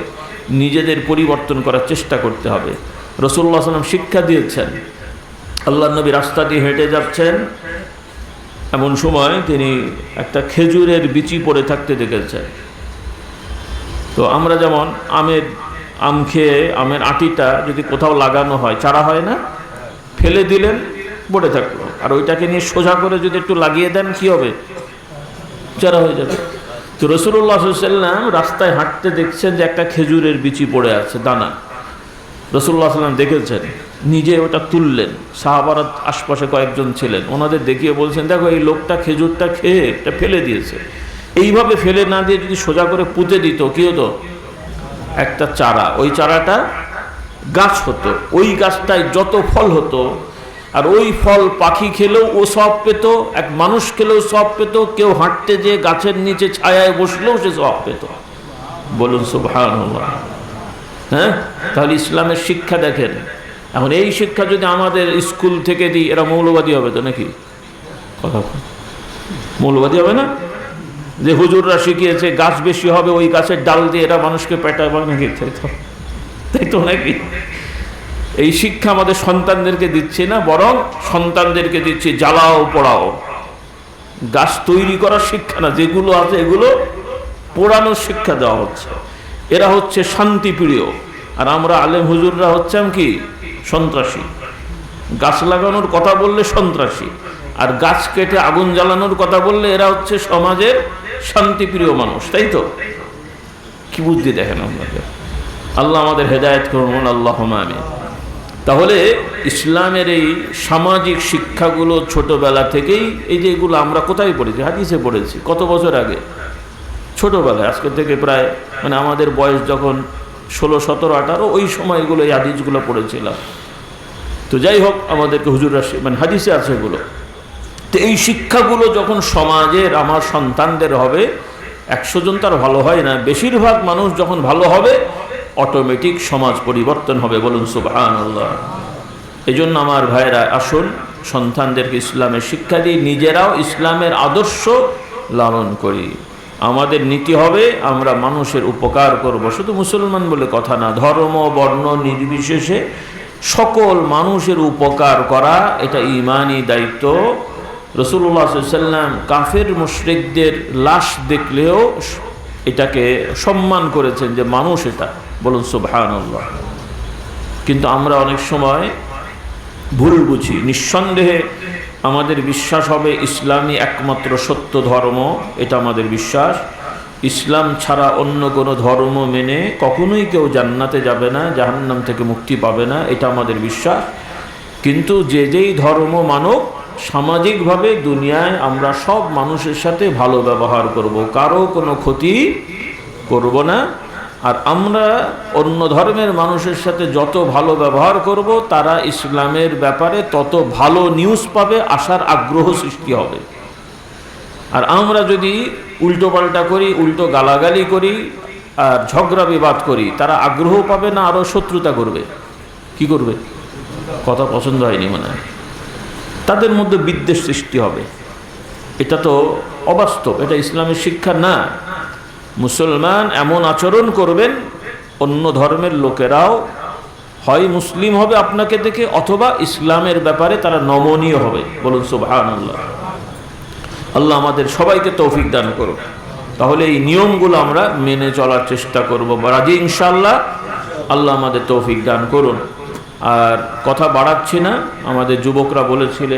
নিজেদের পরিবর্তন করার চেষ্টা করতে হবে। রাসূলুল্লাহ সাল্লাল্লাহু আলাইহি ওয়াসাল্লাম শিক্ষা দিয়েছেন। আল্লাহর নবী রাস্তা দিয়ে হেঁটে যাচ্ছেন, এমন সময় তিনি একটা খেজুরের বিচি পড়ে থাকতে দেখেছেন। তো আমরা যেমন আম খেয়ে আমের আটিটা যদি কোথাও লাগানো হয়, চারা হয় না, ফেলে দিলেন পড়ে থাকলো, আর ওইটাকে নিয়ে সোজা করে যদি একটু লাগিয়ে দেন কি হবে? চারা হয়ে যাবে। তো রাসূলুল্লাহ সাল্লাল্লাহু আলাইহি ওয়াসাল্লাম রাস্তায় হাঁটতে দেখছেন যে একটা খেজুরের বিচি পড়ে আছে, দানা। রাসূলুল্লাহ সাল্লাল্লাহু আলাইহি ওয়াসাল্লাম দেখেছেন, নিজে ওটা তুললেন, সাহাবারা আশপাশে কয়েকজন ছিলেন, ওনাদের দেখিয়ে বলছেন, দেখো এই লোকটা খেজুরটা খেয়ে এটা ফেলে দিয়েছে। এইভাবে ফেলে না দিয়ে যদি সোজা করে পুঁতে দিত, কি হতো? একটা চারা, ওই চারাটা গাছ হতো, ওই গাছটায় যত ফল হতো, আর ওই ফল পাখি খেলেও ও সব পেত, এক মানুষ খেলেও সব পেত, কেউ হাঁটতে যেয়ে গাছের নিচে ছায়ায় বসলেও সে সব পেত। বলুন সুবহানাল্লাহ। হ্যাঁ, তাহলে ইসলামের শিক্ষা দেখেন। এখন এই শিক্ষা যদি আমাদের স্কুল থেকে দিই, এরা মৌলবাদী হবে তো নাকি? কথা মৌলবাদী হবে না? যে হুজুররা শিখিয়েছে গাছ বেশি হবে, ওই গাছের ডাল দিয়ে এরা মানুষকে পেটাবে নাকি? তাই তো নাকি? এই শিক্ষা আমাদের সন্তানদেরকে দিচ্ছে না, বরং সন্তানদেরকে দিচ্ছে জ্বালাও পোড়াও। গাছ তৈরি করার শিক্ষা না, যেগুলো আছে এগুলো পোড়ানোর শিক্ষা দেওয়া হচ্ছে। এরা হচ্ছে শান্তিপ্রিয়, আর আমরা আলেম হুজুররা হচ্ছেন কি? সন্ত্রাসী। গাছ লাগানোর কথা বললে সন্ত্রাসী, আর গাছ কেটে আগুন জ্বালানোর কথা বললে এরা হচ্ছে সমাজের শান্তিপ্রিয় মানুষ। তাই তো? কি বুদ্ধি দেখেন আপনাকে। আল্লাহ আমাদের হেদায়েত করুন, আল্লাহুম্মা আমিন। তাহলে ইসলামের এই সামাজিক শিক্ষাগুলো ছোটবেলা থেকেই, এই যে এগুলো আমরা কোথায় পড়েছি? হাদিসে পড়েছি। কত বছর আগে? ছোটবেলায়, আজকে থেকে প্রায় আমাদের বয়স যখন 16, 17, 18, ওই সময় এগুলো, এই হাদিসগুলো পড়েছিলাম। তো যাই হোক, আমাদেরকে হুজুররা হাদিসে আছে এগুলো। তো এই শিক্ষাগুলো যখন সমাজের আমার সন্তানদের হবে, 100 জন তার ভালো হয় না, বেশিরভাগ মানুষ যখন ভালো হবে, অটোমেটিক সমাজ পরিবর্তন হবে। বলুন সুবহানাল্লাহ। এই জন্য আমার ভাইরা, আসুন সন্তানদেরকে ইসলামের শিক্ষা দিই, নিজেরাও ইসলামের আদর্শ লালন করি। আমাদের নীতি হবে আমরা মানুষের উপকার করব। শুধু মুসলমান বলে কথা না, ধর্ম বর্ণ নির্বিশেষে সকল মানুষের উপকার করা, এটা ঈমানি দায়িত্ব। রাসূলুল্লাহ সাল্লাল্লাহু আলাইহি ওয়াসাল্লাম কাফের মুশরিকদের লাশ দেখলেও এটাকে সম্মান করেছেন যে মানুষ এটা। বলুন সুবহানাল্লাহ। কিন্তু আমরা অনেক সময় ভুল বুঝি। নিঃসন্দেহে আমাদের বিশ্বাস হবে ইসলামই একমাত্র সত্য ধর্ম, এটা আমাদের বিশ্বাস। ইসলাম ছাড়া অন্য কোনো ধর্ম মেনে কখনোই কেউ জান্নাতে যাবে না, জাহান্নাম থেকে মুক্তি পাবে না, এটা আমাদের বিশ্বাস। কিন্তু যে যেই ধর্ম মানব, সামাজিকভাবে দুনিয়ায় আমরা সব মানুষের সাথে ভালো ব্যবহার করব, কারো কোনো ক্ষতি করব না। আর আমরা অন্য ধর্মের মানুষের সাথে যত ভালো ব্যবহার করব, তারা ইসলামের ব্যাপারে তত ভালো নিউজ পাবে, আসার আগ্রহ সৃষ্টি হবে। আর আমরা যদি উল্টো পাল্টা করি, উল্টো গালাগালি করি আর ঝগড়া বিবাদ করি, তারা আগ্রহ পাবে না, আরও শত্রুতা করবে। কি করবে? কথা পছন্দ হয়নি মনে হয়, তাদের মধ্যে বিদ্বেষ সৃষ্টি হবে। এটা তো অবাস্তব, এটা ইসলামের শিক্ষা না। মুসলমান এমন আচরণ করবেন, অন্য ধর্মের লোকেরাও হয় মুসলিম হবে আপনাকে দেখে, অথবা ইসলামের ব্যাপারে তারা নমনীয় হবে। বলুন সুবহানাল্লাহ। আল্লাহ আমাদের সবাইকে তৌফিক দান করুন। তাহলে এই নিয়মগুলো আমরা মেনে চলার চেষ্টা করব, রাজি ইনশাআল্লাহ। আল্লাহ আমাদের তৌফিক দান করুন। আর কথা বাড়াচ্ছি না, আমাদের যুবকরা বলেছিলে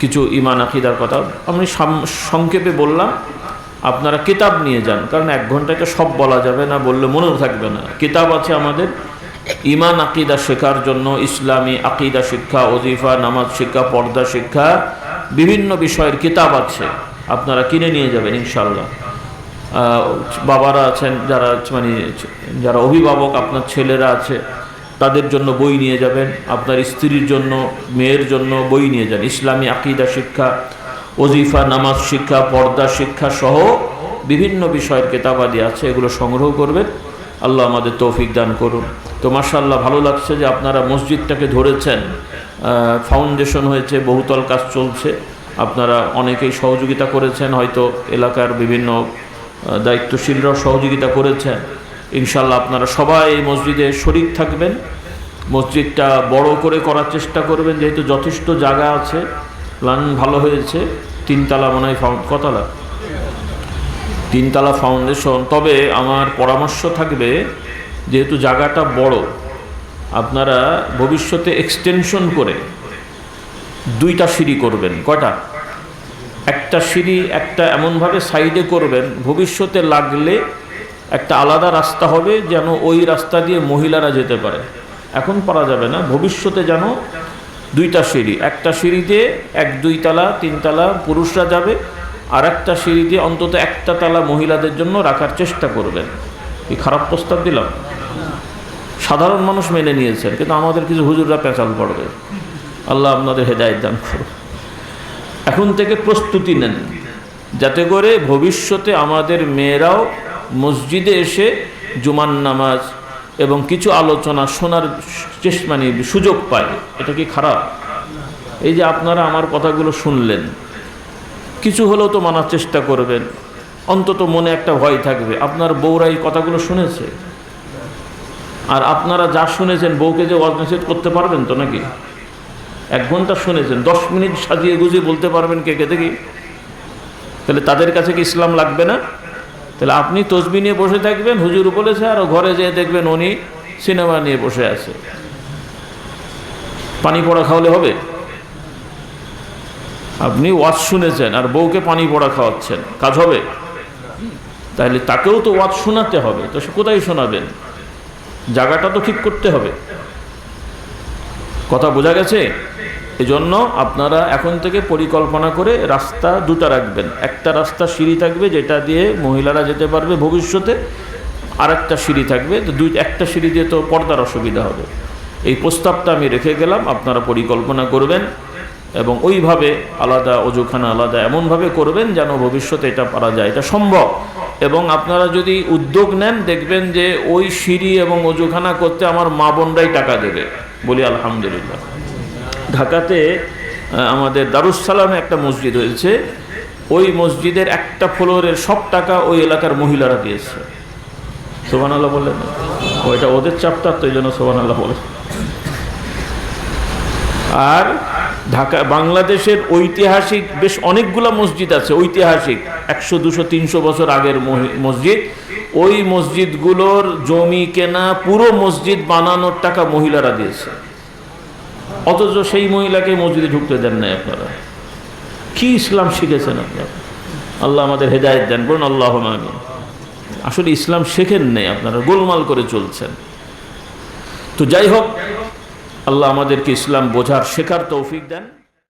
কিছু ঈমান আকীদার কথা, আমি সংক্ষেপে বললাম। আপনারা কিতাব নিয়ে যান, কারণ 1 ঘন্টাকে সব বলা যাবে না, বললে মনেও থাকবে না। কিতাব আছে আমাদের ঈমান আকীদা শেখার জন্য, ইসলামী আকীদা শিক্ষা, ওজিফা, নামাজ শিক্ষা, পর্দা শিক্ষা, বিভিন্ন বিষয়ের কিতাব আছে, আপনারা কিনে নিয়ে যাবেন ইনশাআল্লাহ। বাবারা আছেন যারা যারা অভিভাবক, আপনার ছেলেরা আছে, তাদের জন্য বই নিয়ে যাবেন, আপনার স্ত্রীর জন্য, মেয়ের জন্য বই নিয়ে যান। ইসলামী আকীদা শিক্ষা, ওজিফা, নামাজ শিক্ষা, পর্দা শিক্ষা সহ বিভিন্ন বিষয়ের কিতাবাদি আছে, এগুলো সংগ্রহ করবেন। আল্লাহ আমাদের তৌফিক দান করুন। তো মাশাআল্লাহ, ভালো লাগছে যে আপনারা মসজিদটাকে ধরেছেন। ফাউন্ডেশন হয়েছে, বহুতল কাজ চলছে, আপনারা অনেকেই সহযোগিতা করেছেন, হয়তো এলাকার বিভিন্ন দায়িত্বশীলরাও সহযোগিতা করেছেন। ইনশাআল্লাহ আপনারা সবাই এই মসজিদে শরীক থাকবেন, মসজিদটা বড় করে করার চেষ্টা করবেন, যেহেতু যথেষ্ট জায়গা আছে, প্ল্যান ভালো হয়েছে। 3 তলা মনে হয়, কতলা? 3 তলা ফাউন্ডেশন। তবে আমার পরামর্শ থাকবে, যেহেতু জায়গাটা বড়, আপনারা ভবিষ্যতে এক্সটেনশন করে 2টা সিঁড়ি করবেন। কয়টা? 1টা সিঁড়ি, একটা এমনভাবে সাইডে করবেন, ভবিষ্যতে লাগলে একটা আলাদা রাস্তা হবে যেন ওই রাস্তা দিয়ে মহিলারা যেতে পারে। এখন পারা যাবে না, ভবিষ্যতে যেন দুইটা সিঁড়ি, একটা সিঁড়িতে 1-2 তলা 3 তলা পুরুষরা যাবে, আর একটা সিঁড়িতে অন্তত একটা তলা মহিলাদের জন্য রাখার চেষ্টা করবেন। কি খারাপ প্রস্তাব দিলাম? সাধারণ মানুষ মেনে নিয়েছেন, কিন্তু আমাদের কিছু হুজুররা পেঁচাল পড়বে। আল্লাহ আপনাদের হেদায়েত দান করুন। এখন থেকে প্রস্তুতি নেন যাতে করে ভবিষ্যতে আমাদের মেয়েরাও মসজিদে এসে জুমার নামাজ এবং কিছু আলোচনা শোনার সুযোগ পায়। এটা কি খারাপ? এই যে আপনারা আমার কথাগুলো শুনলেন, কিছু হলেও তো মানার চেষ্টা করবেন, অন্তত মনে একটা ভয় থাকবে। আপনার বউরা এই কথাগুলো শুনেছে, আর আপনারা যা শুনেছেন বউকে যে ওয়াজ নসিহত করতে পারবেন তো নাকি? 1 ঘন্টা শুনেছেন, 10 মিনিট সাজিয়ে গুজিয়ে বলতে পারবেন কে কে দেখি? তাহলে তাদের কাছে কি ইসলাম লাগবে না? তাহলে আপনি তসবিহ নিয়ে বসে থাকবেন, হুজুর বলেছে, আর ঘরে যেয়ে দেখবেন উনি সিনেমা নিয়ে বসে আছে। পানি পড়া খাওয়ালে হবে? আপনি ওয়াজ শুনেছেন আর বউকে পানি পড়া খাওয়াচ্ছেন, কাজ হবে? তাহলে তাকেও তো ওয়াজ শোনাতে হবে, তো সে কোথায় শোনাবেন? জায়গাটা তো ঠিক করতে হবে। কথা বোঝা গেছে? এজন্য আপনারা এখন থেকে পরিকল্পনা করে রাস্তা দুটো রাখবেন। একটা রাস্তা সিঁড়ি থাকবে যেটা দিয়ে মহিলারা যেতে পারবে ভবিষ্যতে, আর একটা সিঁড়ি থাকবে। তো একটা সিঁড়ি দিয়ে তো পর্দার অসুবিধা হবে। এই প্রস্তাবটা আমি রেখে গেলাম, আপনারা পরিকল্পনা করবেন এবং ওইভাবে আলাদা ওজুখানা আলাদা এমনভাবে করবেন যেন ভবিষ্যতে এটা পারা যায়, এটা সম্ভব। এবং আপনারা যদি উদ্যোগ নেন দেখবেন যে ওই সিঁড়ি এবং ওজুখানা করতে আমার মা বোনরাই টাকা দেবে। বলি আলহামদুলিল্লাহ। ঢাকাতে আমাদের দারুস সালামে একটা মসজিদ হয়েছে, ওই মসজিদের একটা ফ্লোরের সব টাকা ওই এলাকার মহিলারা দিয়েছে। সুবহানাল্লাহ বললেন? ওইটা ওদের চ্যাপ্টার, তো এই জন্য সুবহানাল্লাহ বলে। আর ঢাকা বাংলাদেশের ঐতিহাসিক বেশ অনেকগুলা মসজিদ আছে, ঐতিহাসিক 100, 200, 300 বছর আগের মসজিদ। ওই মসজিদগুলোর জমি কেনা, পুরো মসজিদ বানানোর টাকা মহিলারা দিয়েছে, অথচ সেই মহিলাকে মসজিদে ঢুকতে দেন নাই আপনারা। কি ইসলাম শিখেছেন আপনারা? আল্লাহ আমাদের হেদায়েত দেন, বলুন আল্লাহুম্মা আমিন। আসলে ইসলাম শেখেন নেই, আপনারা গোলমাল করে চলছেন। তো যাই হোক, আল্লাহ আমাদেরকে ইসলাম বোঝার শেখার তৌফিক দেন।